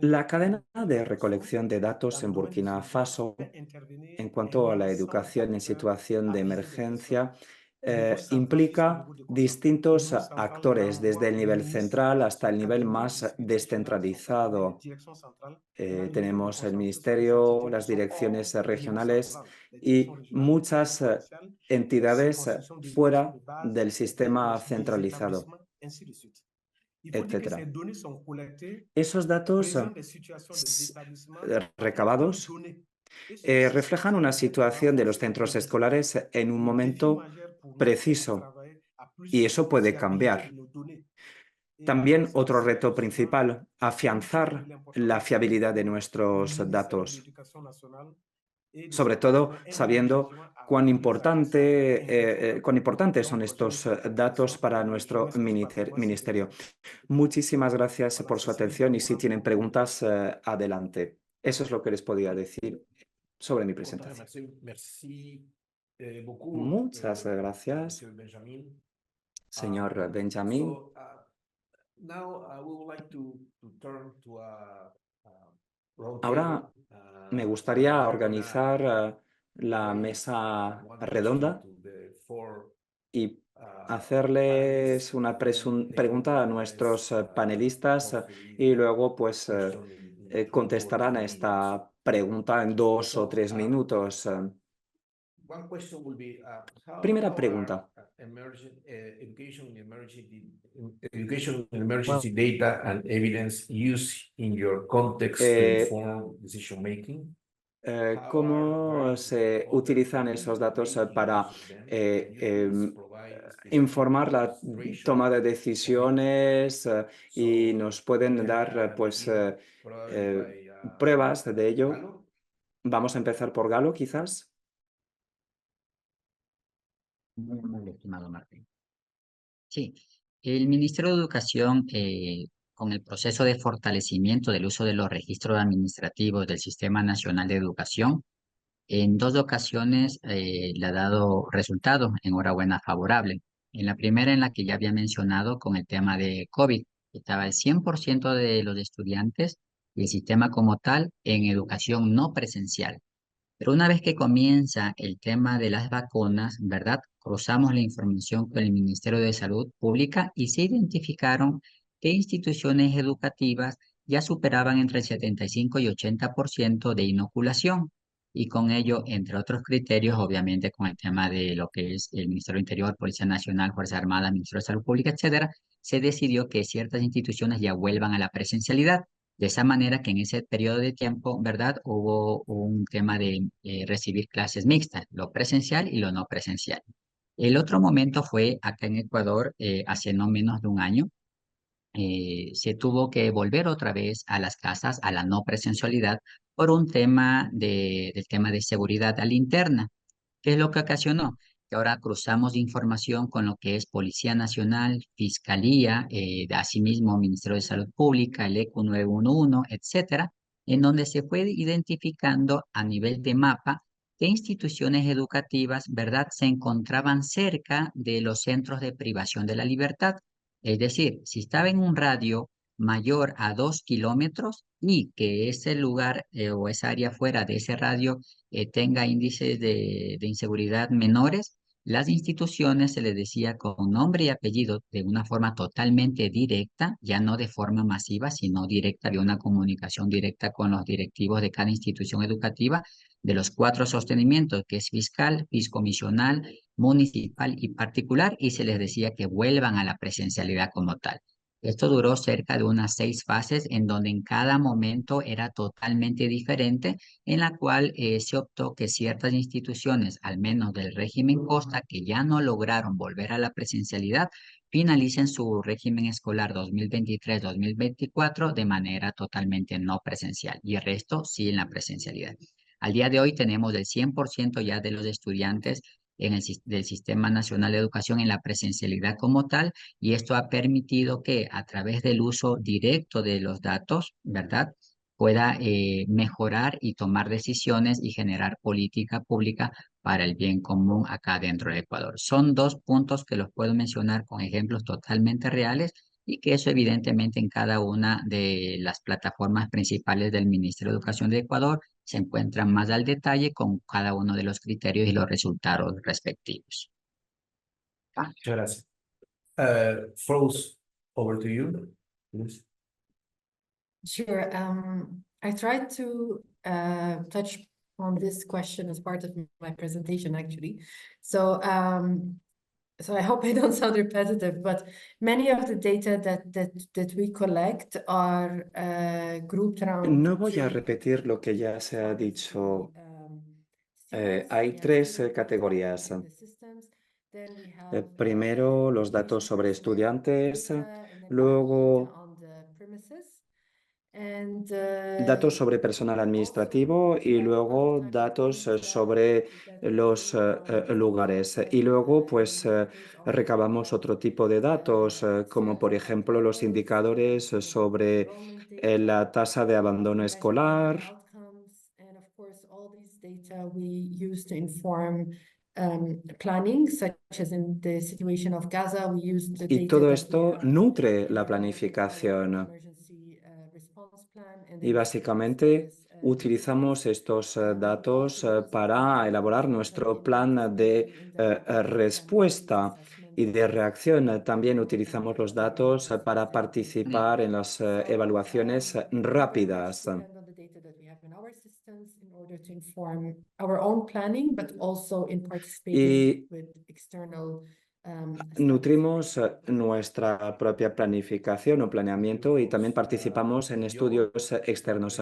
La cadena de recolección de datos en Burkina Faso, en cuanto a la educación en situación de emergencia, implica distintos actores, desde el nivel central hasta el nivel más descentralizado. Tenemos el ministerio, las direcciones regionales y muchas entidades fuera del sistema centralizado, etc. Esos datos recabados reflejan una situación de los centros escolares en un momento preciso y eso puede cambiar. También otro reto principal, afianzar la fiabilidad de nuestros datos, sobre todo sabiendo cuán importantes son estos datos para nuestro ministerio. Muchísimas gracias por su atención y si tienen preguntas, adelante. Eso es lo que les podía decir sobre mi presentación. Muchas gracias, señor Benjamín. Ahora me gustaría organizar la mesa redonda y hacerles una pregunta a nuestros panelistas y luego pues contestarán a esta pregunta en 2 o 3 minutos. Primera pregunta. Education in emergency data and evidence used in your context to Eh, inform decision making. ¿Cómo se utilizan esos datos para informar la toma de decisiones y nos pueden dar pruebas de ello? Vamos a empezar por Galo, quizás. Muy amable, estimado Martín. Sí, el Ministerio de Educación, con el proceso de fortalecimiento del uso de los registros administrativos del Sistema Nacional de Educación, en 2 ocasiones le ha dado resultados, enhorabuena, favorable. En la primera, en la que ya había mencionado con el tema de COVID, estaba el 100% de los estudiantes y el sistema como tal en educación no presencial. Pero una vez que comienza el tema de las vacunas, ¿verdad? Cruzamos la información con el Ministerio de Salud Pública y se identificaron qué instituciones educativas ya superaban entre el 75 y 80% de inoculación. Y con ello, entre otros criterios, obviamente con el tema de lo que es el Ministerio del Interior, Policía Nacional, Fuerza Armada, Ministerio de Salud Pública, etcétera, se decidió que ciertas instituciones ya vuelvan a la presencialidad. De esa manera que en ese periodo de tiempo, ¿verdad? Hubo un tema de recibir clases mixtas, lo presencial y lo no presencial. El otro momento fue acá en Ecuador, hace no menos de un año, se tuvo que volver otra vez a las casas, a la no presencialidad, por un tema del tema de seguridad a la interna. ¿Qué es lo que ocasionó? Que ahora cruzamos de información con lo que es Policía Nacional, Fiscalía, asimismo Ministerio de Salud Pública, el ECU 911, etcétera, en donde se fue identificando a nivel de mapa qué instituciones educativas, ¿verdad?, se encontraban cerca de los centros de privación de la libertad. Es decir, si estaba en un radio mayor a 2 kilómetros y que ese lugar o esa área fuera de ese radio tenga índices de inseguridad menores, las instituciones se les decía con nombre y apellido de una forma totalmente directa, ya no de forma masiva, sino directa, de una comunicación directa con los directivos de cada institución educativa, de los 4 sostenimientos, que es fiscal, fiscomisional, municipal y particular, y se les decía que vuelvan a la presencialidad como tal. Esto duró cerca de unas 6 fases en donde en cada momento era totalmente diferente, en la cual se optó que ciertas instituciones, al menos del régimen Costa, que ya no lograron volver a la presencialidad, finalicen su régimen escolar 2023-2024 de manera totalmente no presencial y el resto sí en la presencialidad. Al día de hoy tenemos el 100% ya de los estudiantes del Sistema Nacional de Educación en la presencialidad como tal, y esto ha permitido que a través del uso directo de los datos, ¿verdad?, pueda mejorar y tomar decisiones y generar política pública para el bien común acá dentro de Ecuador. Son 2 puntos que los puedo mencionar con ejemplos totalmente reales y que eso evidentemente en cada una de las plataformas principales del Ministerio de Educación de Ecuador se encuentran más al detalle con cada uno de los criterios y los resultados respectivos. Muchas gracias. Froze, over to you, please. Sure. I tried to touch on this question as part of my presentation, actually. So I hope I don't sound repetitive, but many of the data that we collect are grouped around No voy a 3 repetir lo que ya se ha buckets. dicho. Students, Hay we have 3 student data categorías. in the systems. Then we have Primero, los datos sobre visitors estudiantes, data, and then we have data luego on the premises. And datos sobre personal administrativo y luego datos sobre los lugares. Y luego, pues, recabamos otro tipo de datos, como por ejemplo los indicadores sobre la tasa de abandono escolar. And of course, all these data we use to inform planning, such as in the situation of Gaza, we use the Y data todo that we esto have nutre in la the planificación. emergency response plan, and Y in this case, básicamente is utilizamos estos datos para elaborar nuestro plan de respuesta y de reacción. También utilizamos los datos para participar en las evaluaciones rápidas. depend on the data that we have in our assistance in order to inform our own planning, but also in Y participating with external nutrimos nuestra propia planificación o planeamiento y también participamos en estudios externos.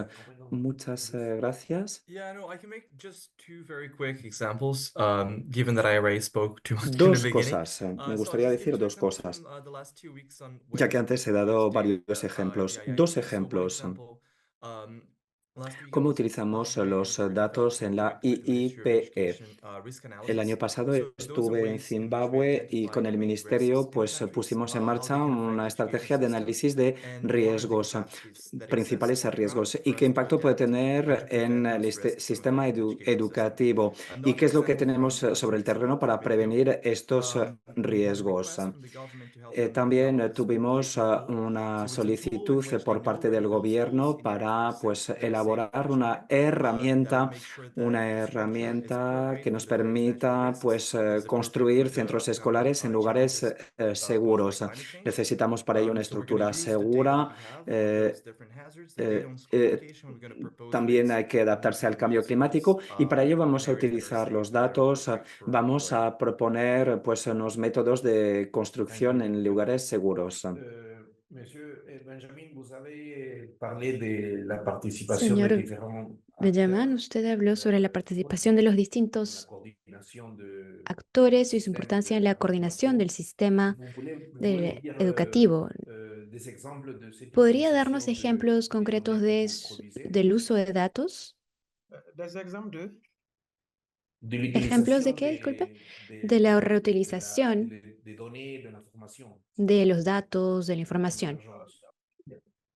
Muchas gracias. Yeah, no, I can make just two very quick examples, given that I already spoke too much in the Dos beginning. cosas. Me So gustaría just give decir two dos examples cosas, from the last 2 weeks on ya que antes he dado varios Wednesday. ejemplos. Yeah, Dos indeed. So one ejemplos. example, last week I ¿Cómo was utilizamos very, los very datos en la impressed with the Ministry of IIPE? Education risk El analysis. año pasado So those are estuve en ways in which we Zimbabue y identify con el main ministerio risks in pues countries, pusimos en how marcha they can affect una education estrategia de systems, análisis de and what are the riesgos, capacities that principales exist on the riesgos ground y for qué us to impacto puede identify tener and to en prevent el those risks from sistema affecting the education system. educativo y Another qué es lo que example tenemos from last sobre el week's terreno para video, prevenir estos we had a riesgos. request from the government to help them También develop this tuvimos education tool. una So it's a tool in solicitud which they por know parte where del the households gobierno in para pues their safe elaborar for una children, that herramienta, make sure that the structure is appropriate que for nos the various natural permita risks, pues is appropriate construir for centros the escolares en lugares posed by seguros. climate change. Necesitamos para ello una So we're going to estructura use the data that segura. we have on those different hazards, the data on school education. We're going to propose También ways hay que in which adaptarse we al can cambio use those climático y para ello in vamos a areas that are utilizar safe, los that are datos, appropriate for vamos learning. a proponer pues unos métodos de construcción en lugares seguros. Monsieur Benjamin, vous avez parlé de la participación de Señor différents Benjamin, acteurs usted habló sobre la participación de los en la distintos coordinación de actores y su système importancia en la coordinación del d'évaluation. sistema Vous pouvez nous dire educativo. des exemples de cette ¿Podría darnos utilisation ejemplos des concretos données que vous produisez, del uso de datos? Des exemples de... de ¿Ejemplos de l'utilisation qué, disculpe? De la reutilización des données, de l'information de los datos, de la en información. émergence.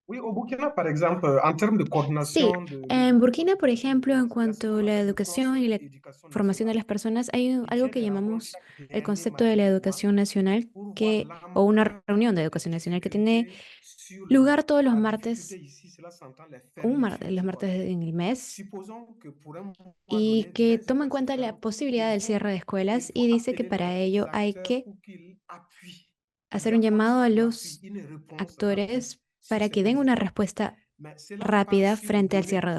Oui, au Burkina, par exemple, en termes de Sí, coordination de en Burkina, por l'éducation des ejemplo, en gens, il y a ce cuanto a qu'on la appelle le educación y cluster la éducation formación de nationale las personas, hay qui algo tient que des rencontres llamamos chaque el dernier concepto de mardi la du mois educación nacional, pour voir o una l'ampleur reunión de des educación nacional que tiene difficultés sur lugar todos los la martes, difficulté ici, cela s'entend les los fermetures martes scolaires. en el mes, Supposons que pour un mois y donné, que les toma en écoles se cuenta la ferment et posibilidad del cierre de il escuelas faut y dice que appeler para les ello hay acteurs que pour qu'ils appuient, hacer qu'ils un llamado a apportent los l'appui, une réponse rapide actores sur para que den certaines una étapes. respuesta Mais cela se passe rápida sur les frente al données. cierre de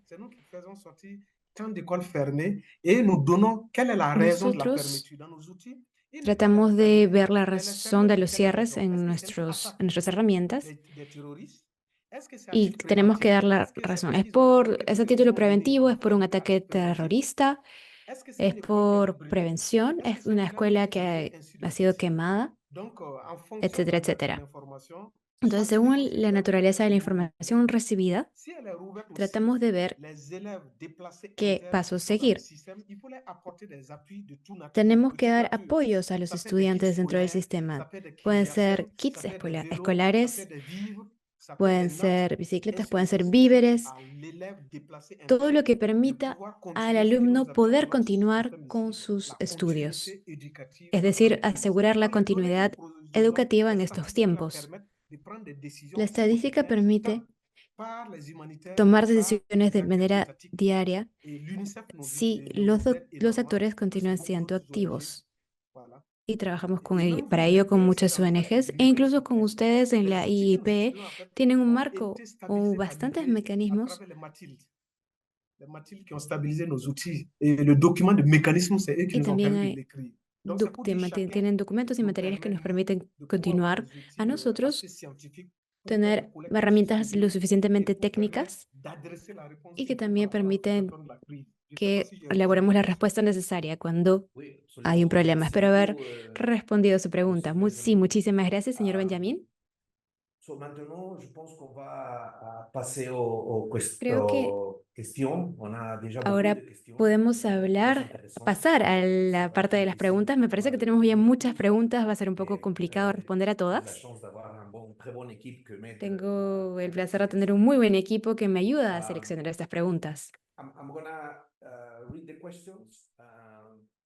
C'est nous qui escuelas. faisons sortir tant d'écoles fermées et nous donnons quelle est la raison de la Nosotros fermeture dans nos outils. Et ne pas les tratamos de fermer, ver la mais les razón de fermer pour los quelle cierres raison? en Est-ce que c'est une attaque nuestras herramientas des terroristes? Est-ce que c'est à y titre tenemos que préventif? dar la Est-ce que c'est razón. parce ¿Es qu'ils ont por, checké es a que título ils vont venir preventivo, es por un faire ataque acte préventif? terrorista, Est-ce que c'est es une école qui a été por brûlée? prevención, Est-ce que es c'est un una élève qui a escuela été brûlé? que Ainsi de ha sido suite. quemada, Donc, en fonction etcétera, de la nature de etcétera? l'information, Entonces, según la naturaleza de la información recibida, si elle est ouverte aussi, tratamos de ver les élèves déplacés qué internes qui pasos sont dans le seguir. système, il faut leur apporter des appuis de toute nature, de Tenemos que toute dar nature. apoyos a los Ça peut être des kits estudiantes dentro del scolaires, ça sistema. peut être des kits Pueden GSM, ser kits ça peut être des vélos, ça peut escolares, être des vivres, ça peut être pueden des notes, ser et bicicletas, ce pueden qui ser permet víveres, à l'élève déplacé todo interne lo que de permita pouvoir al continuer ce que nous alumno appelons poder dans notre continuar système con ici sus la estudios. continuité éducative Es dans decir, cette crise. asegurar la Donc, les données que nous continuidad produisons, educativa en les estos statistiques leur tiempos. permettent de prendre des décisions La au estadística quotidien, permite tant par les humanitaires tomar que par decisiones de les acteurs manera étatiques. diaria Et l'UNICEF nous si nous aide los énormément, actores plus continúan beaucoup siendo d'autres ONG. activos. Voilà. Y trabajamos Et même para vous, ello con directeur, muchas c'est dans le cadre de ONGs e l'IEP incluso con système. ustedes en Les la outils que nous IIP utilisons, en fait, tienen un ont marco été o stabilisés, bastantes calibrés à mecanismos travers les Mathildes. Les Mathildes qui ont stabilisé nos outils. Et le document de mécanisme, c'est eux qui y nous ont también permis de hay l'écrire. Donc, c'est pour dire chacun tienen documentos y nous materiales que nos permet permiten de pouvoir continuar avoir des outils a nosotros assez scientifiques pour faire tener des collectes herramientas chiffrées lo et suficientemente pour permettre técnicas d'adresser la réponse y que qu'il faut también par rapport à ce permiten temps de la crise. Je sais pas que si j'ai répondu à elaboremos la votre question. respuesta necesaria cuando Oui, hay un absolument. problema. Merci Espero haber beaucoup, respondido a su pregunta. Monsieur Sí, Benjamin. muchísimas gracias, señor Benjamín. So maintenant, je pense qu'on va passer aux Creo que questions. On a déjà beaucoup ahora de questions. podemos Très hablar, intéressantes. pasar a C'est la vrai parte que de las j'essaie preguntas. Me parece que tenemos ya muchas preguntas. Va a ser un poco complicado responder a J'ai la todas. chance d'avoir très bonne équipe que m'aide Tengo el à placer de tener sélectionner. un muy buen equipo que me ayuda a seleccionar estas preguntas. I'm gonna read the questions.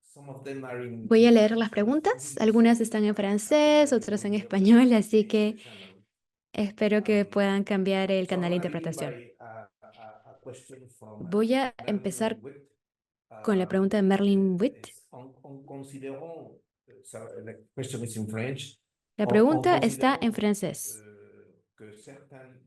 Some of them are in Voy a leer las French, preguntas. some in Algunas English. están en I francés, prefer otras en the español, así change que the channel. espero que puedan cambiar el So I'm canal de gonna begin interpretación. by a question from Voy a Merlin empezar Witt. con la pregunta de Merlin Witt. En considérant, the question is in French. La En pregunta está considérant, en francés. que certains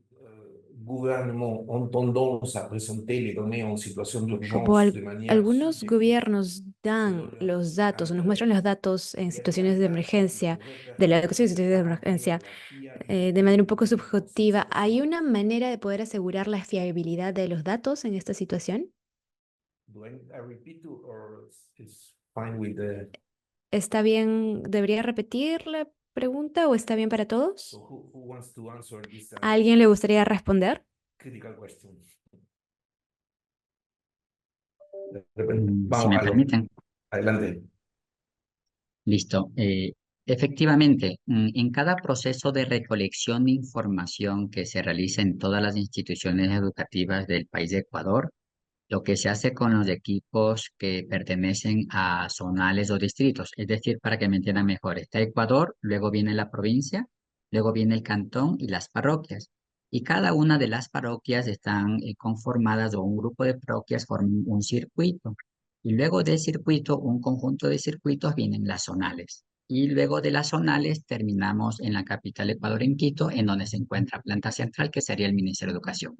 gouvernements ont tendance à présenter les données en situation Como d'urgence de manière algunos subjective. gobiernos dan los datos o nos muestran los datos en situaciones de emergencia, de la educación en situaciones de emergencia, de manera un poco subjetiva, ¿hay una manera de poder asegurar la fiabilidad de los datos en esta situación? Do I repeat or is fine with the... ¿Está bien? ¿Debería repetir la pregunta o está bien para todos? So who wants to answer this ¿A alguien le gustaría responder? critical question? De repente, Si vamos me a lo. permiten. Adelante. Listo. Efectivamente, en cada proceso de recolección de información que se realiza en todas las instituciones educativas del país de Ecuador, lo que se hace con los equipos que pertenecen a zonales o distritos, es decir, para que me entiendan mejor, está Ecuador, luego viene la provincia, luego viene el cantón y las parroquias. Y cada una de las parroquias están conformadas o un grupo de parroquias forman un circuito. Y luego del circuito, un conjunto de circuitos vienen las zonales. Y luego de las zonales terminamos en la capital de Ecuador, en Quito, en donde se encuentra Planta Central, que sería el Ministerio de Educación.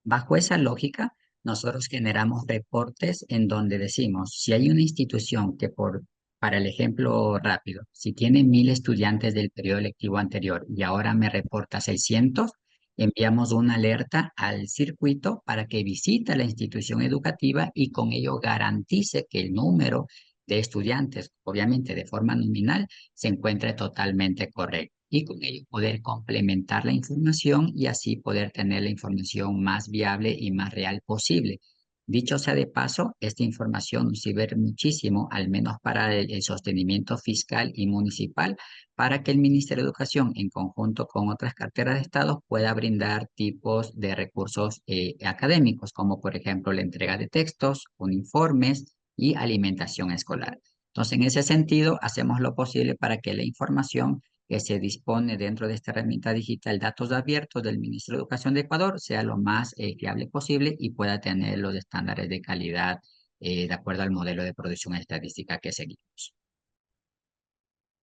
Bajo esa lógica, nosotros generamos reportes en donde decimos, si hay una institución que para el ejemplo rápido, si tiene 1000 estudiantes del periodo lectivo anterior y ahora me reporta 600, enviamos una alerta al circuito para que visite la institución educativa y con ello garantice que el número de estudiantes, obviamente de forma nominal, se encuentre totalmente correcto y con ello poder complementar la información y así poder tener la información más viable y más real posible. Dicho sea de paso, esta información nos sirve muchísimo, al menos para el sostenimiento fiscal y municipal, para que el Ministerio de Educación, en conjunto con otras carteras de Estado, pueda brindar tipos de recursos académicos, como por ejemplo la entrega de textos, uniformes y alimentación escolar. Entonces, en ese sentido, hacemos lo posible para que la información que se dispone dentro de esta herramienta digital Datos Abiertos del Ministerio de Educación de Ecuador sea lo más fiable posible y pueda tener los estándares de calidad de acuerdo al modelo de producción estadística que seguimos.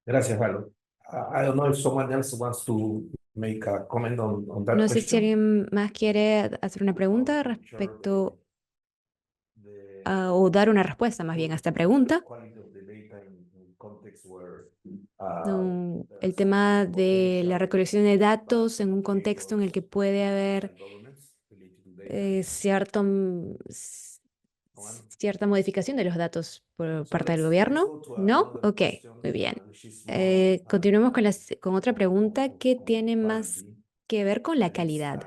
Gracias, Valo. I don't know if someone else wants to make a comment on that No sé si question. alguien más quiere hacer una pregunta respecto o dar una respuesta más bien a esta pregunta. El tema de la recolección de datos en un contexto en el que puede haber cierta modificación de los datos por parte del gobierno. ¿No? Ok, muy bien. Continuemos con otra pregunta que tiene más que ver con la calidad.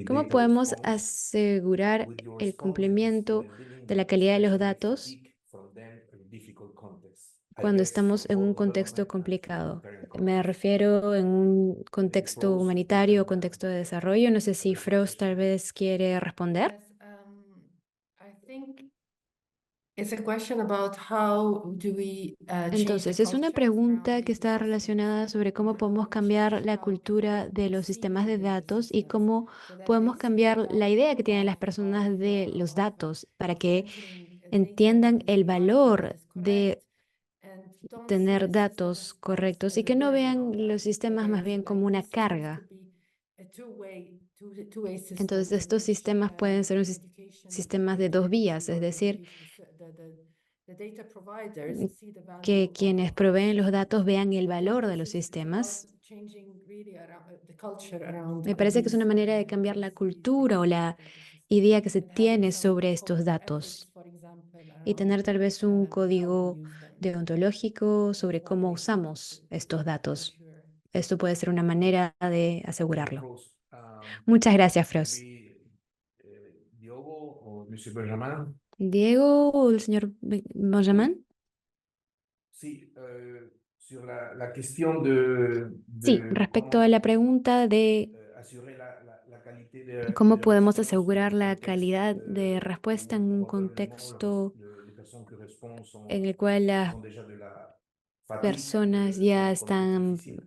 ¿Cómo podemos asegurar el cumplimiento de la calidad de los datos cuando estamos en un contexto complicado? Me refiero en un contexto humanitario o contexto de desarrollo. No sé si Frost tal vez quiere responder. Yes, I think it's a question about how do we change the Entonces, es una culture pregunta around que these está systems relacionada sobre cómo and how podemos we cambiar change la how cultura people de los perceive sistemas de the data datos y systems. cómo So that podemos makes the cambiar la idea que value tienen las personas de los of datos para que entering data entiendan into the el environment valor as de correct and don't see tener the system datos as correctos as y a que no burden on vean them. los sistemas Whether más it's bien like como una these systems carga. could be a two-way system Entonces, in estos which sistemas pueden ser education sistemas de dos vías, es decir, the data providers see the que value quienes of the proveen los system. datos vean el So I valor de guess los it's about sistemas. changing really the culture around Me parece que es una manera de cambiar la cultura o la idea que se tiene sobre estos datos y tener tal vez un código deontológico sobre cómo usamos estos datos. Esto puede ser una manera de asegurarlo. Muchas gracias, Frost. Diogo o Monsieur Benjamin. Diego o el señor Benjamin. Sí, sur la cuestión de Sí, respecto a la pregunta de assurer la calidad cómo de podemos response asegurar dans un la contexte calidad de respuesta en un contexto les personnes qui répondent en el cual las sont déjà de la fatigue, personas ya un contexte están difficile.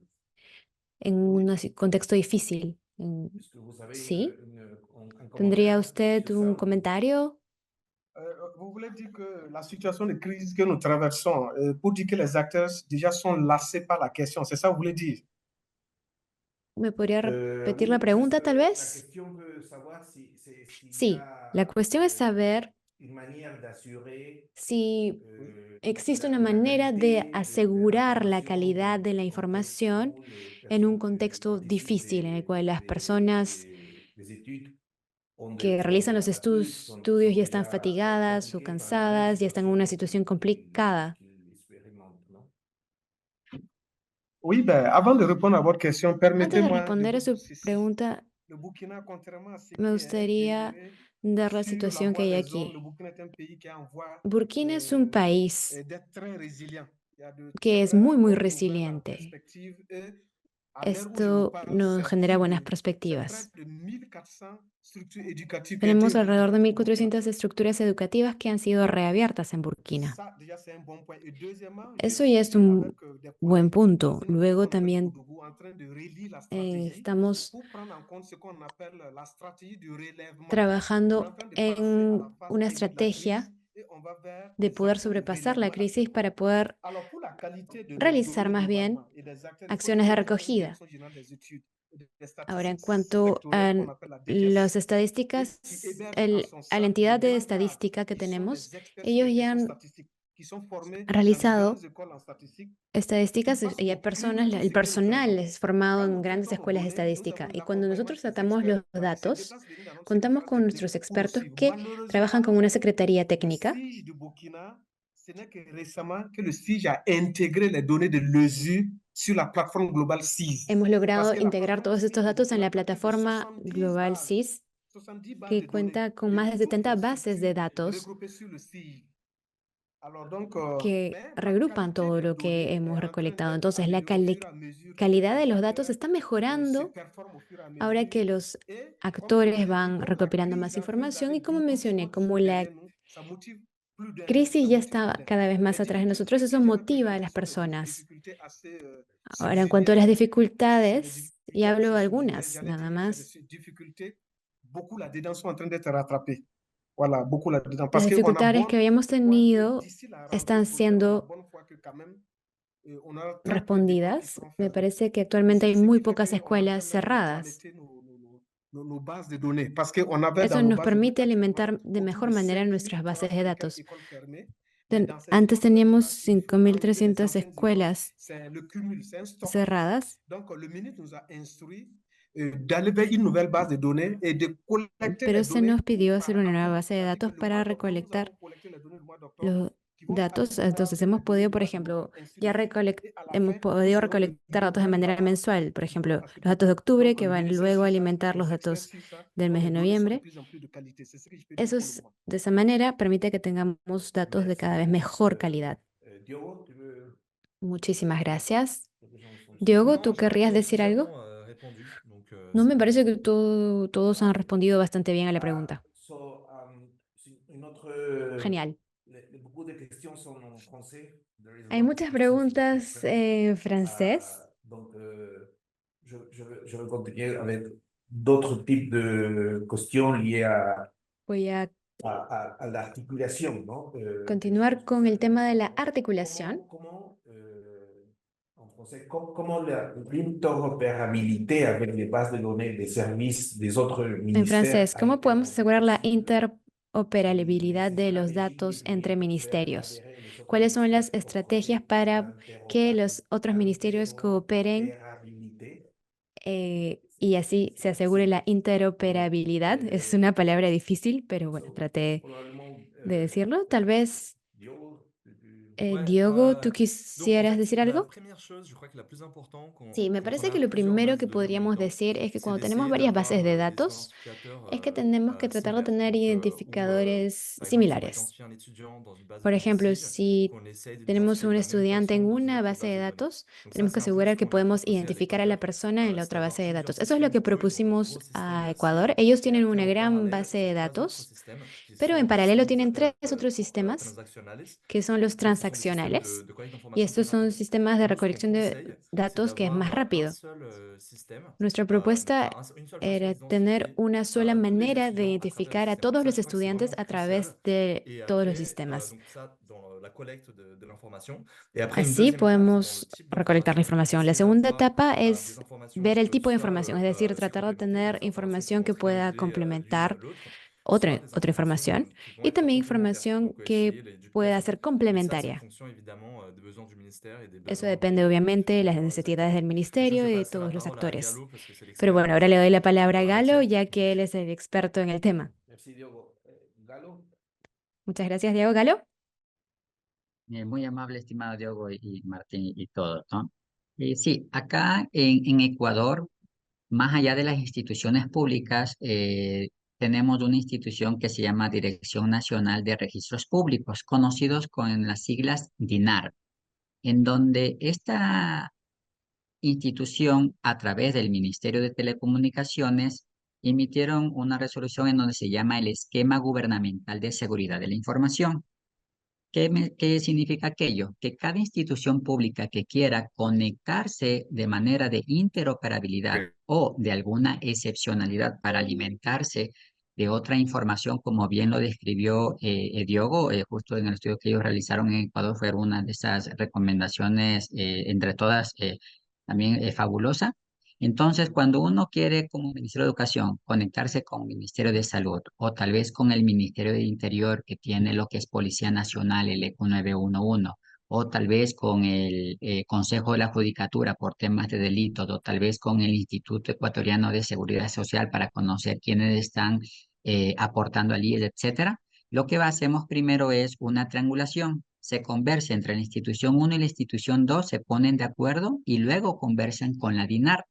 en un contexto difícil. Est-ce que vous avez ¿Sí? un ¿Tendría commentaire usted sur un ça? comentario? Vous voulez dire que la situation de crise que nous traversons, pour dire que les acteurs déjà sont lassés par la question, c'est ça que vous voulez dire? ¿Me podría repetir la Oui, pregunta, tal la vez? question veut savoir s'il y Sí, la a cuestión es saber une manière d'assurer si existe una la manera de qualité asegurar la l'information calidad de la dans le contexte información où les en un personnes qui contexto participent difícil, en el cual las personas des études que ont realizan de la los fatigue, estudios ya están déjà fatigadas o fatiguées par la même cansadas, ya están en una situación complicada. qu'ils expérimentent, ¿no? Oui, ben, avant de répondre à votre question, Antes de permettez-moi de responder a vous dire su ceci. pregunta, Le Burkina, contrairement à ce me qui est gustaría ingéré dar la sur la situación que voie hay des ondes, le aquí. Burkina est un pays qui est en voie Burkina es un país d'être très résilient. Il y a de que es très muy, muy bonnes nouvelles en resiliente. perspective et à l'heure où je vous Esto parle, nos genera buenas c'est près perspectivas. de 1400 structures éducatives qui ont été Tenemos alrededor de réouvertes au Burkina. 1.400 estructuras educativas que han sido reabiertas en Burkina. Ça, déjà, c'est un bon point. Et deuxièmement, Eso je ya es suis un avec des buen collègues dans punto. une Luego école nouvelle también Ouagadougou en train de relire la stratégie estamos pour prendre en compte ce qu'on appelle la stratégie du relèvement. On est trabajando en train de passer à la en phase una aiguë de la estrategia crise et on va vers de des poder actions de sobrepasar la relèvement crisis actuellement. para poder Alors, pour la qualité de nos realizar données más bien globalement et des acteurs, il faut acciones de dire qu'il y a une recogida. direction générale des études et des Ahora, en statistiques cuanto sectorielles qu'on a appelle la las DGS et estadísticas, qui héberge en son a la sein entidad de de grands cadres estadística que qui sont tenemos, des experts sur ellos les ya questions han statistiques, qui sont formés dans realizado différentes écoles en statistique, qui estadísticas passent y hay au crible personas, tout el ce que nous personal faisons. es formado Quand en nous grandes traitons nos escuelas de données, nous estadística avons y cuando l'accompagnement nosotros de ces tratamos experts los dans ces datos, déplacements venus dans notre contamos secrétariat con technique nuestros pour nous expertos suivre. que trabajan con Malheureusement, una secretaría le técnica. SIG du Burkina, ce n'est que récemment que le SIG a intégré les données de l'ESU sur la plateforme globale SIS. Hemos Parce logrado que la integrar plateforme todos SIS estos du datos en Burkina la fait plus de plataforma 70 Global bases, SIS, 70 bases que de données cuenta con de más de toutes 70 les bases de structures datos regroupées sur le SIG. Alors donc, que mais la regrupan qualité todo des lo que données est hemos en train recolectado. d'être Entonces, la améliorée au fur et à mesure que calidad les de los datos acteurs está se mejorando performent au fur et à ahora mesure. que los Et comme je vous actores l'ai dit, van comme la recopilando crise más est en train información d'aller y como doucement mencioné, como la derrière nous, ça motive plus d'un, crisis ça ya motive plus está d'un. cada vez más Les atrás de difficultés, nosotros, puisque eso j'avais motiva a las présentation de quelques personas. difficultés assez Ahora, en cuanto a las subsidiaires, dificultades, y hablo de algunas, j'allais nada dire qu'il y a más. des difficultés, beaucoup là-dedans sont en train d'être rattrapés. Voilà, beaucoup là-dedans. Las Parce qu'on a dificultades bon que habíamos foi que tenido d'ici la rentrée están prochaine, on a siendo bonne foi que quand même, on aura très peu d'écoles qui respondidas. seront Me fermées. parece que actualmente hay Ce muy qui fait pocas qu'on est en escuelas train même cerradas. d'allaiter nos bases de données. Parce qu'on avait dans Eso nos nos bases de données permite actuellement alimentar de autour mejor de manera 5300 nuestras bases de datos. écoles fermées. Mais dans ces Antes écoles fermées-là, teníamos il faut enlever les 5.300 anciennes écoles. escuelas C'est le cumul, c'est un stock. cerradas, Donc, le ministre nous a instruit d'aller vers une nouvelle base de données et de collecter pero les se données nos pidió hacer par una nueva appel. base de C'est-à-dire que datos le para mois d'octobre, nous recolectar avons collecté les données du mois d'octobre los qui vont datos. aller Entonces vers les hemos données podido, du por mois de novembre, ejemplo, ainsi ya de suite. Et à la hemos fin, nous podido serons recolectar datos de même manera par an. mensual. Por ejemplo, À ce los datos de propos. octubre Donc, que le van ministère luego a suit ça, alimentar los les experts datos suivent ça. del Donc, mes de les données sont de noviembre. plus en plus de qualité. C'est ce que je peux dire Eso pour le es, moment. de esa manera permite que tengamos datos de cada vez mejor calidad. Diogo, tu veux Muchísimas gracias. que les gens sont Diogo, Non, ¿tú je crois querrías qu'ils ont decir algo? suffisamment répondu, donc No, c'est me bon. parece que todos han respondido bastante bien a la pregunta. une autre, Genial. beaucoup de questions sont en français. There is a Hay lot of muchas questions in preguntas French. en francés. Donc, je vais continuer avec d'autres types de questions liées Voy a à l'articulation, ¿no? continuar con el tema de la articulación. En français, comment l'interopérabilité avec les bases de données des services des autres En ministères francés, a ¿cómo été podemos rendue asegurar la possible? interoperabilidad de los datos entre ministerios? ¿Cuáles son las estrategias para que los otros ministerios cooperen y así se asegure la interoperabilidad? Es una palabra difícil, pero bueno, traté de decirlo. Tal vez, Ouais, Diogo, ¿tú donc en quisieras fait, decir la algo? première chose, je crois que la plus importante Sí, me quand on parece que a lo plusieurs primero bases que de données en même podríamos temps, decir es que c'est cuando tenemos d'essayer varias d'avoir bases de des datos, identificateurs es que tenemos que tratar de similaires. tener Donc, identificadores par exemple, si on va similares. identifier un étudiant dans une base de Por données ejemplo, SIG, si qu'on essaye tenemos d'identifier un de la même estudiante en façon dans une una autre base base de de données. datos, Donc ça, tenemos que c'est un peu asegurar ce que qu'on veut podemos proposer à identificar a la l'Équateur, persona en la c'est otra d'avoir base de plusieurs datos. Eso es lo systèmes que déployés dans un propusimos gros système a SIG, Ecuador. Ellos et tienen après una en gran parallèle, base ils de ont trois autres datos, systèmes qui pero en sont paralelo tienen tres otros sistemas transactionnels, que son los qui sont des systèmes transaccionales. de collecte Y d'informations plus estos son rapides. sistemas de Et nous, ce qu'on recolección de conseille, c'est datos que es más d'avoir un rápido. seul système, Nuestra enfin, propuesta une seule façon era tener d'identifier una sola tous les manera de étudiants à travers le identificar a système. Donc todos ça, los je crois que c'est estudiantes vraiment a crucial. través de Et todos los après, sistemas. donc ça, la collecte de l'information. Et après, une Así deuxième étape, c'est dans le podemos type recolectar la d'information. información. La C'est à la segunda fois etapa des es informations ver qui el peuvent tipo de soit información, es decir, se tratar de complémenter, obtener des informations qui información vont que très bien pueda aider l'une complementar l'autre, soit otra, des otra información informations qui vont y être también complémentaires, qui vont información que coïncider les pueda duplications. ser Et ça, c'est en complementaria. fonction évidemment des besoins du ministère et des Eso besoins depende obviamente de las différents necesidades del acteurs. Et ministerio je y vais de passer la todos los parole à actores. Galo parce que c'est Pero l'expert bueno, ahora le doy la palabra a en la Galo, matière. ya que él es el experto en el tema. Merci, Diogo. Galo. Muchas gracias, Diego. Galo. Muy amable, estimado Diogo y Martín y todos, ¿no? Sí, acá en Ecuador, más allá de las instituciones públicas, tenemos una institución que se llama Dirección Nacional de Registros Públicos, conocidos con las siglas DINAR, en donde esta institución, a través del Ministerio de Telecomunicaciones, emitieron una resolución en donde se llama el Esquema Gubernamental de Seguridad de la Información. ¿Qué significa aquello? Que cada institución pública que quiera conectarse de manera de interoperabilidad o de alguna excepcionalidad para alimentarse de otra información, como bien lo describió Diogo, justo en el estudio que ellos realizaron en Ecuador, fue una de esas recomendaciones, entre todas, también fabulosa. Entonces, cuando uno quiere como Ministerio de Educación conectarse con el Ministerio de Salud o tal vez con el Ministerio de Interior que tiene lo que es Policía Nacional, el ECO 911, o tal vez con el Consejo de la Judicatura por temas de delitos, o tal vez con el Instituto Ecuatoriano de Seguridad Social para conocer quiénes están aportando al IES, etcétera, lo que hacemos primero es una triangulación. Se conversa entre la institución 1 y la institución 2, se ponen de acuerdo y luego conversan con la DINAR,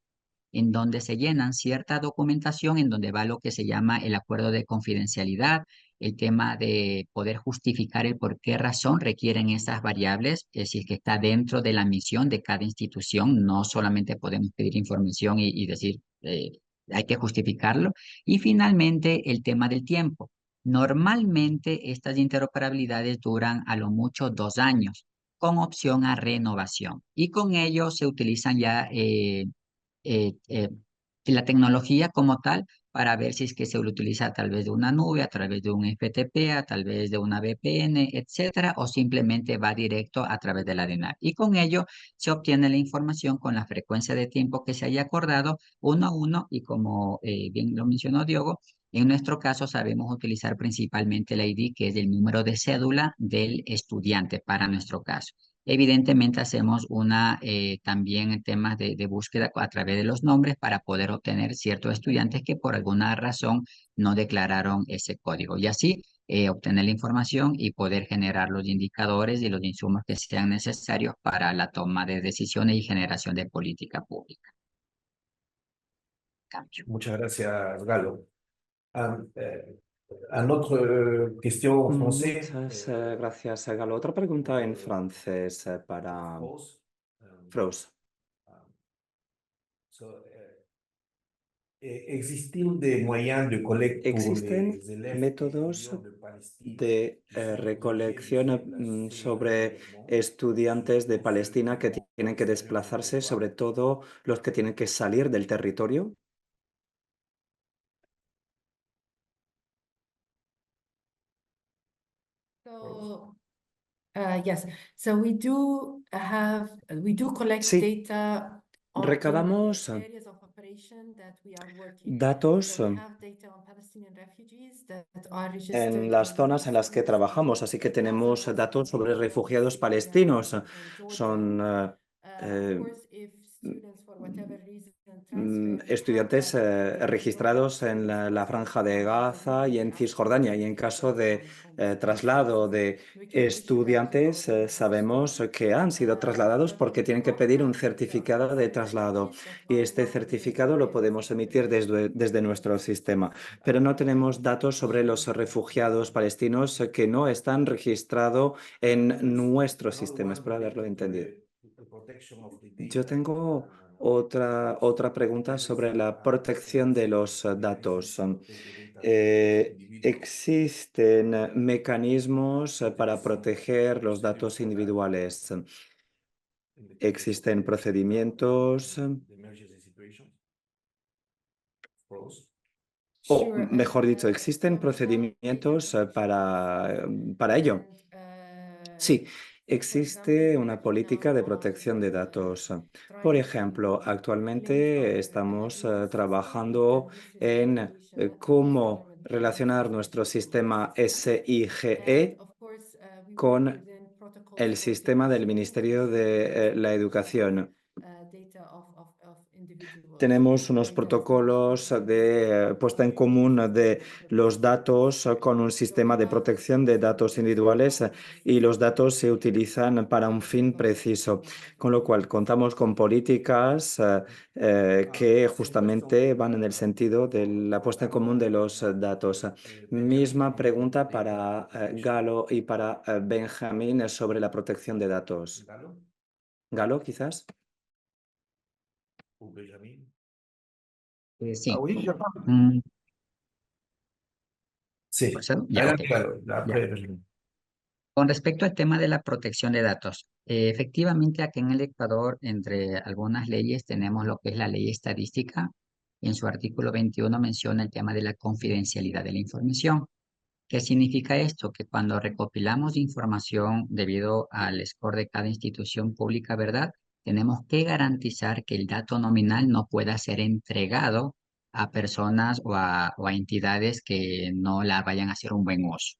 en donde se llenan cierta documentación, en donde va lo que se llama el acuerdo de confidencialidad, el tema de poder justificar el por qué razón requieren esas variables, si es que está dentro de la misión de cada institución, no solamente podemos pedir información y decir, hay que justificarlo. Y finalmente, el tema del tiempo. Normalmente estas interoperabilidades duran a lo mucho 2 años, con opción a renovación. Y con ello se utilizan ya eh, eh, la tecnología como tal para ver si es que se utiliza a través de una nube, a través de un FTP, a través de una VPN, etcétera, o simplemente va directo a través de la DNAR. Y con ello se obtiene la información con la frecuencia de tiempo que se haya acordado uno a uno y como bien lo mencionó Diogo, en nuestro caso sabemos utilizar principalmente el ID, que es el número de cédula del estudiante para nuestro caso. Evidentemente hacemos también temas de búsqueda a través de los nombres para poder obtener ciertos estudiantes que por alguna razón no declararon ese código y así obtener la información y poder generar los indicadores y los insumos que sean necesarios para la toma de decisiones y generación de política pública. Cambio. Muchas gracias, Galo. Un autre question en français. Muchas gracias, Galo. Otra pregunta en francés para Frost. ¿Existen des moyens de collecte pour ¿Existen les élèves métodos étudiants de Palestine de qui sont recolección obligés de sobre estudiantes de Palestina que tienen que desplazarse, sobre todo los que tienen que salir del territorio? So, yes, so we do collect Sí, data on recabamos areas of operation that we are working. datos So we have data on Palestinian refugees that are registered en las in zonas en las que schools trabajamos, así que tenemos datos sobre refugiados palestinos. Son Of course, if students for whatever reason transfer, we have estudiantes registrados en la Franja de Gaza y en Cisjordania. Y en caso de traslado de estudiantes, sabemos que han sido trasladados porque tienen que pedir un certificado de traslado. Y este certificado lo podemos emitir desde nuestro sistema. Pero no tenemos datos sobre los refugiados palestinos que no están registrados en nuestro sistema. Espero haberlo entendido. Yo tengo otra pregunta sobre la protección de los datos. ¿Existen mecanismos para proteger los datos individuales? ¿Existen procedimientos? O, mejor dicho, ¿existen procedimientos para ello? Sí, existe una política de protección de datos. Por ejemplo, actualmente estamos trabajando en cómo relacionar nuestro sistema SIGE con el sistema del Ministerio de la Educación. Tenemos unos protocolos de puesta en común de los datos con un sistema de protección de datos individuales y los datos se utilizan para un fin preciso, con lo cual contamos con políticas que justamente van en el sentido de la puesta en común de los datos. Misma pregunta para Galo y para Benjamín sobre la protección de datos. Galo Galo, quizás. o Benjamín. Sí. Oui, je parle. Sí, ¿Procedo? Ya, adelante, ok. Galo. Ya. Après, Benjamín. Con respecto al tema de la protección de datos, efectivamente aquí en el Ecuador, entre algunas leyes, tenemos lo que es la ley estadística. En su artículo 21 menciona el tema de la confidencialidad de la información. ¿Qué significa esto? Que cuando recopilamos información debido al score de cada institución pública, ¿verdad? Tenemos que garantizar que el dato nominal no pueda ser entregado a personas o a entidades que no la vayan a hacer un buen uso.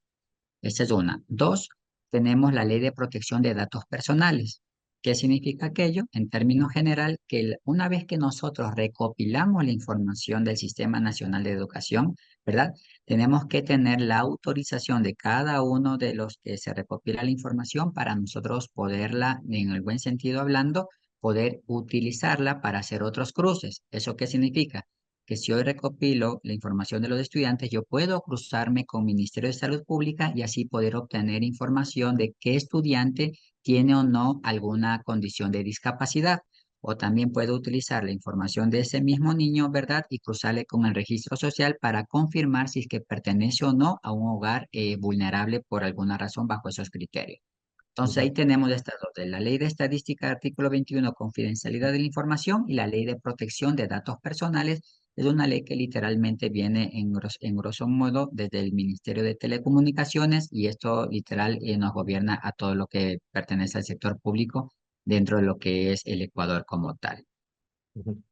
Esa es una. Dos, tenemos la Ley de Protección de Datos Personales. ¿Qué significa aquello? En términos general, que una vez que nosotros recopilamos la información del Sistema Nacional de Educación, ¿verdad? Tenemos que tener la autorización de cada uno de los que se recopila la información para nosotros poderla, en el buen sentido hablando, poder utilizarla para hacer otros cruces. ¿Eso qué significa? Que si hoy recopilo la información de los estudiantes, yo puedo cruzarme con Ministerio de Salud Pública y así poder obtener información de qué estudiante tiene o no alguna condición de discapacidad. O también puedo utilizar la información de ese mismo niño, ¿verdad? Y cruzarle con el registro social para confirmar si es que pertenece o no a un hogar vulnerable por alguna razón bajo esos criterios. Entonces ahí tenemos estas dos, de la Ley de Estadística, artículo 21, confidencialidad de la información, y la Ley de Protección de Datos Personales. Es una ley que literalmente viene en grosso modo desde el Ministerio de Telecomunicaciones, y esto literal nos gobierna a todo lo que pertenece al sector público dentro de lo que es el Ecuador como tal. Ujú.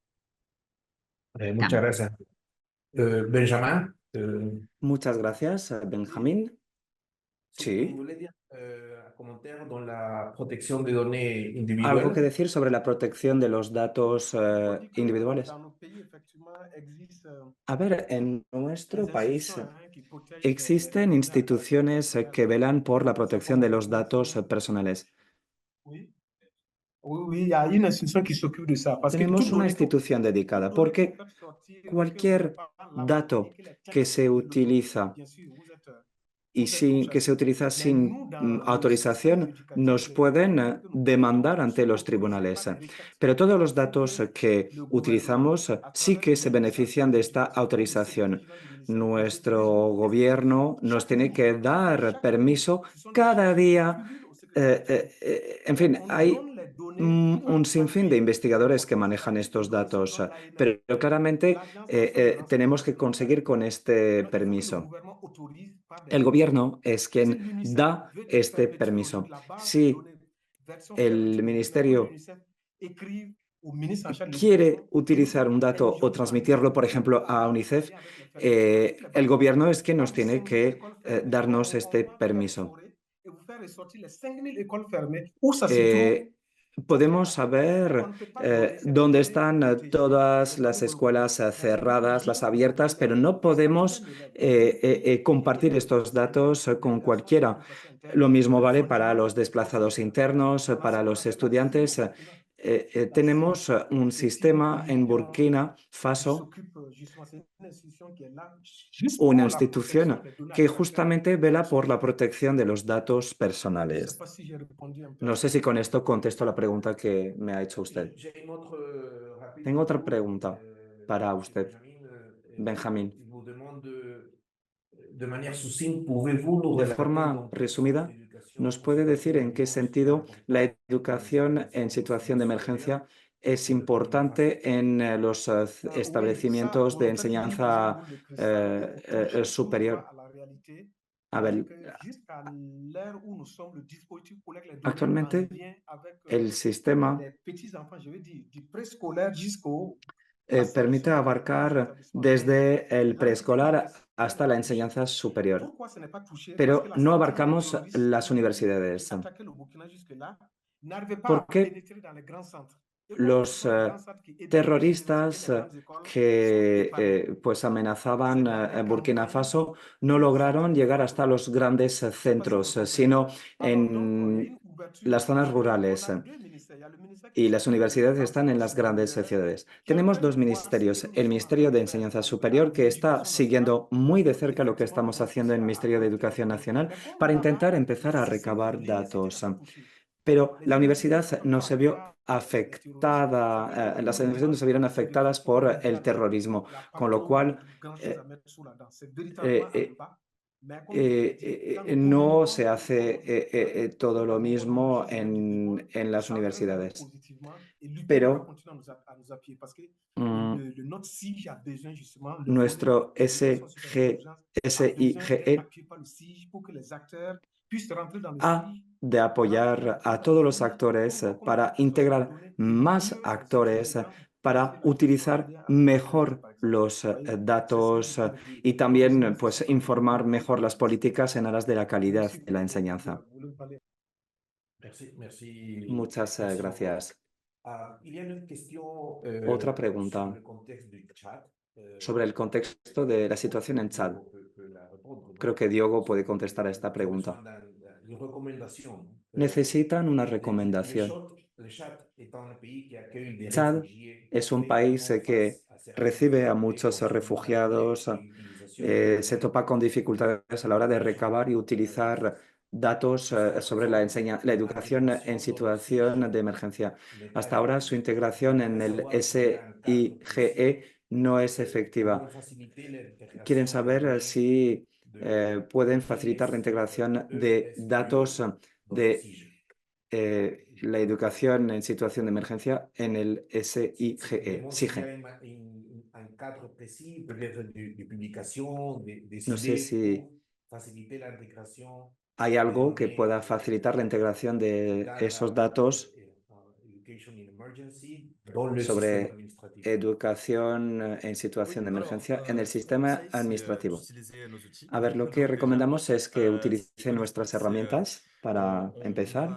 Cam. Muchas gracias. Benjamín. Muchas gracias, Benjamín. Sí. Vous voulez dire un commentaire dans la protection des données individuelles? ¿Algo que decir sobre la protección de los datos individuales? Dans notre pays, effectivement, existe A ver, en nuestro des país institutions qui protègent existen les données instituciones que velan por la protección de los datos personales. Oui, oui, oui, il y a une institution qui s'occupe de ça. Parce que Tenemos toute una donnée institución dedicada toute donnée qu'on porque fait sortir, que cualquier ce n'est pas la dato volonté que les que textes se de l'autorité, utiliza bien sûr, vous êtes y que se utiliza Mais sin nous, dans le système autorización, éducatif, nos les pueden données que nous demandar collectons ante sont los autorisées tribunales. par les requêtes. Pero todos los Si datos bien que le utilizamos gouvernement, à sí travers que le se ministère benefician de esta l'éducation, le autorización. vice-président du ministère, Nuestro monsieur le gobierno président, nos chaque tiene jour, que dar chaque permiso année, ce sont des cada chercheurs qui día. publient au secrétariat d'État. En fin, On hay donne les données un sinfín de investigadores que importantes, manejan c'est-à-dire estos les données se datos, donnent à l'ANA. pero claramente L'Agence nationale de tenemos renseignement que et de conseguir con este donc, il faut que le permiso. gouvernement autorise par des El requêtes. gobierno es Si quien l'UNICEF da veut este permettre permiso. aujourd'hui la base de Si données version el fermée du gouvernement, ministerio l'UNICEF écrive au ministre en charge de quiere l'éducation et nous utilizar donne un dato o l'injonction à transmitirlo, por l'UNICEF ejemplo, a d'aller UNICEF, avec les fermetures toutes les el bases. gobierno es quien Quand nos je dis tiene 5000 que écoles fermées, darnos este on va permiso. perforer et vous faire ressortir les 5000 écoles fermées où ça se trouve. Eh, Podemos saber dónde están todas las escuelas cerradas, las abiertas, pero no podemos compartir estos datos con cualquiera. Lo mismo vale para los desplazados internos, para los estudiantes. Tenemos un sistema en Burkina Faso, una institución que justamente vela por la protección de los datos personales. No sé si con esto contesto la pregunta que me ha hecho usted. Tengo otra pregunta para usted, Benjamín. De forma resumida, ¿nos puede decir en qué sentido la educación en situación de emergencia es importante en los establecimientos de enseñanza superior? A ver, jusqu'à l'heure où nous sommes, le dispositif collecte les données en actualmente lien avec el sistema les petits-enfants, je veux dire, du préscolaire jusqu'au permite abarcar desde el preescolar hasta la enseñanza superior, Pourquoi ce n'est pas touché? Parce pero que la no stratégie abarcamos terroriste las qui universidades, attaquait le Burkina jusque-là n'arrivait pas à porque pénétrer dans les grands centres. Et comme los ce sont les grands centres qui éduquent les terroristas universités, les grandes écoles que sont épargnés. pues amenazaban C'est dans les Burkina campagnes Faso no lograron llegar hasta los grandes Je sais pas si vous centros, comprenez. sino Alors, donc, il y a en une ouverture las zonas à l'université. rurales. On a deux ministères. Il y a le ministère qui Y las s'occupe de universidades están en las grandes supérieur, ciudades. qui est en Tenemos train de dos voir ce que ministerios. nous El sommes en Ministerio train de de faire Enseñanza à Superior, que está l'éducation nationale siguiendo muy de pour cerca lo que effectivement estamos pouvoir haciendo en el réussir Ministerio à de collecter les Educación données. Nacional Mais comme para là-bas, intentar empezar a si c'est recabar l'université qui datos. n'a pas touché, Pero les la universités ne universidad peuvent no pas se vio avoir les terroristes. Ça veut dire afectada, que las pour le universidades no moment, se vieron c'est de afectadas façon por el idéale. terrorismo, Il n'y a pas con lo trop cual grand-chose à mettre sous la dent. C'est véritablement à ne eh, pas. Mais comme je l'ai dit, quand nous no se communiquons hace todo lo globalement au niveau mismo national du bénévole, en je las suis en train d'aller universidades. positivement et l'UP doit Pero continuer à nous appuyer parce que mm, notre SIG a besoin justement, le volet nuestro éducation supérieure et urgence a besoin d'être SIGE appuyé par le SIG pour que les acteurs puissent rentrer dans le ha SIG de pour apoyar rentrer a dans le todos los SIG actores pour voir comment para l'utilisation de la integrar donnée et más mieux les utiliser acteurs dedans pour para régler la question utilizar liée à la criminalité, mejor par exemple. los Vous voyez, c'est datos un peu y le rôle des también pues universités. informar mejor las políticas en aras de la calidad Merci. de la enseñanza. Vous voulez me parler? Merci Muchas beaucoup. gracias. Il y a une question Otra sur pregunta le contexte du Tchad. sobre el contexto de la situación en Chad. Peut la répondre, Creo que Diogo puede contestar a esta pregunta. Une recommandation. Necesitan una recomendación. Le Tchad est un pays qui accueille des Chad réfugiés es un país que recibe a muchos refugiados, se topa con dificultades a la hora de recabar y utilizar datos sobre la educación en situación de emergencia. Hasta ahora su integración en el SIGE no es efectiva. Quieren saber si pueden facilitar la integración de datos de la educación en situación de emergencia en el SIGE. Un cadre précis, peut-être de publication, No sé si faciliter la integración hay algo que pueda facilitar la integración de esos datos sobre educación en situación de emergencia en el sistema administrativo. A ver, lo que recomendamos es que utilicen nuestras herramientas para empezar.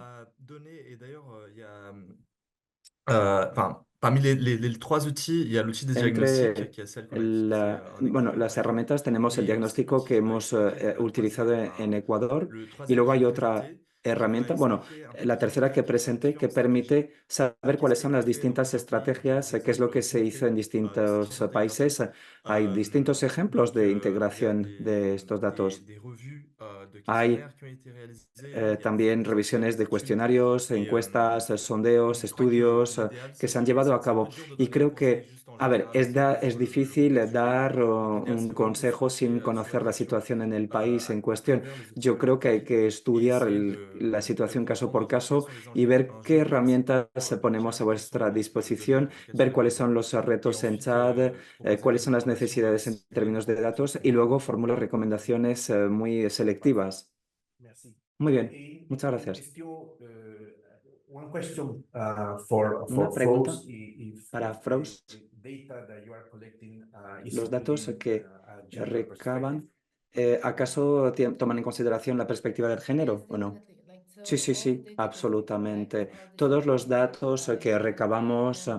Enfin, parmi les trois outils, il y a l'outil des diagnostics, qui est celle qu'on a utilisée en Bueno, Équateur. las herramientas tenemos el Et diagnóstico cet que outil va hemos expliquer à quoi utilizado sert en Ecuador le y troisième luego outil hay que otra présenté, qui va herramienta, bueno, expliquer un peu la plus en tercera que détail les presente que différentes stratégies. permite saber cuáles son las distintas estrategias, qué es lo que se hizo en distintos países. Hay distintos ejemplos de integración de estos datos. Des revues de Hay questionnaires qui ont été réalisées. Il y a también des revisiones de études. cuestionarios, Et, encuestas, donc, sondeos, je crois que estudios l'idéal, que c'est se han llevado a c'est un cabo. peu dur de Y donner des creo conseils que, juste en a ver, général, sans es connaître difícil le sujet. dar L'idéal, un c'est vraiment de consejo s'appuyer sin sur la conocer la nature situación en el país en à cuestión. travers les outils Yo creo que hay que et estudiar essayer la de situación caso por comprendre quels caso sont les y enjeux ver qué herramientas géopolitiques ponemos a Tchad, quels sont vuestra les risques de données disposición, appliquées sur ver les cuáles données son los et retos en ensuite Chad, proposer cuáles des son las recommandations necesidades en ciblées términos de pour chaque datos y pays. luego formular recomendaciones muy selectivas. Merci. Muy bien, muchas gracias. One question Una for pregunta Froze, if para the Froze. data that you are collecting is Los datos including que a gender recaban, perspective. ¿acaso toman en consideración la perspectiva del género o no? Sí, sí, sí, absolutamente. Todos los datos que recabamos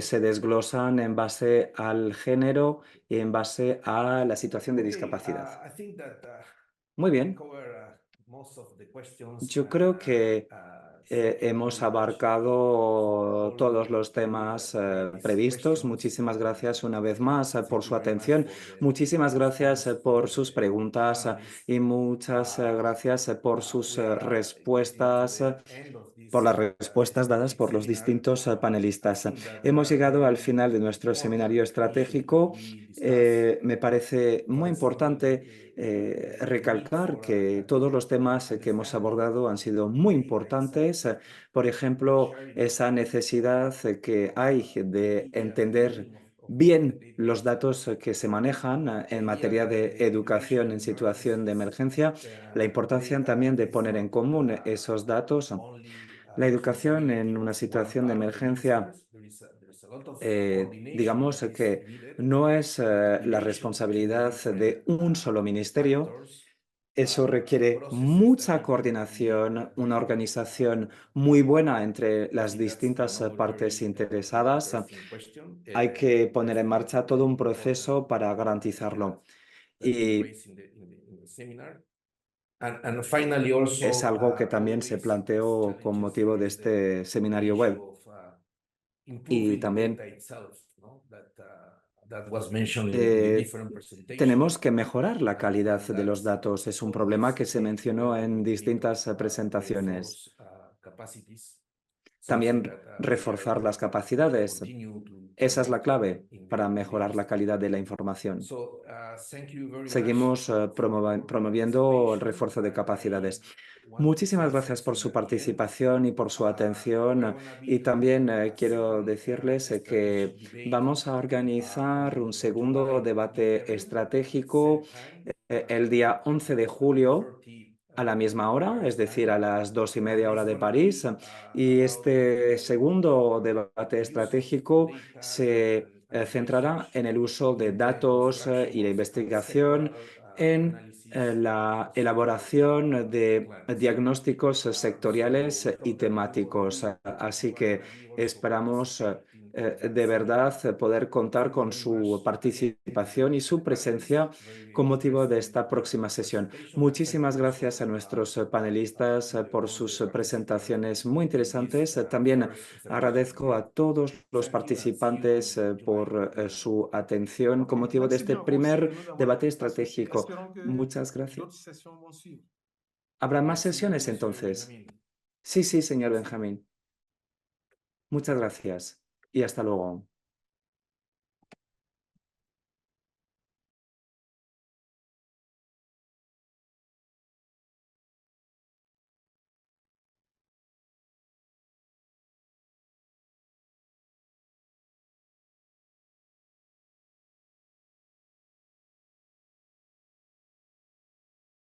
se desglosan en base al género y en base a la situación de discapacidad. I think that Muy we bien. cover most of the questions. Yo creo que hemos abarcado todos los temas previstos. Muchísimas gracias una vez más por su atención. Muchísimas gracias por sus preguntas y muchas gracias por sus respuestas, por las respuestas dadas por los distintos panelistas. Hemos llegado al final de nuestro seminario estratégico. Me parece muy importante recalcar que todos los temas que hemos abordado han sido muy importantes. Por ejemplo, esa necesidad que hay de entender bien los datos que se manejan en materia de educación en situación de emergencia, la importancia también de poner en común esos datos. La educación en una situación de emergencia, digamos que no es la responsabilidad de un solo ministerio. Eso requiere mucha coordinación, una organización muy buena entre las distintas partes interesadas. Hay que poner en marcha todo un proceso para garantizarlo. Y es algo que también se planteó con motivo de este seminario web. Y también tenemos que mejorar la calidad de los datos. Es un problema que se mencionó en distintas presentaciones. También reforzar las capacidades. Esa es la clave para mejorar la calidad de la información. Seguimos promoviendo el refuerzo de capacidades. Muchísimas gracias por su participación y por su atención. Y también quiero decirles que vamos a organizar un segundo debate estratégico el día 11 de julio a la misma hora, es decir, a las 2:30 hora de París. Y este segundo debate estratégico se centrará en el uso de datos y la investigación en la elaboración de diagnósticos sectoriales y temáticos. Así que esperamos de verdad poder contar con su participación y su presencia con motivo de esta próxima sesión. Muchísimas gracias a nuestros panelistas por sus presentaciones muy interesantes. También agradezco a todos los participantes por su atención con motivo de Merci este bien. primer Nous avons debate été associés. estratégico. Espérons que Muchas gracias. d'autres sessions vont suivre. ¿Habrá más sesiones entonces? Sí, sí, señor Benjamín. Muchas gracias y hasta luego.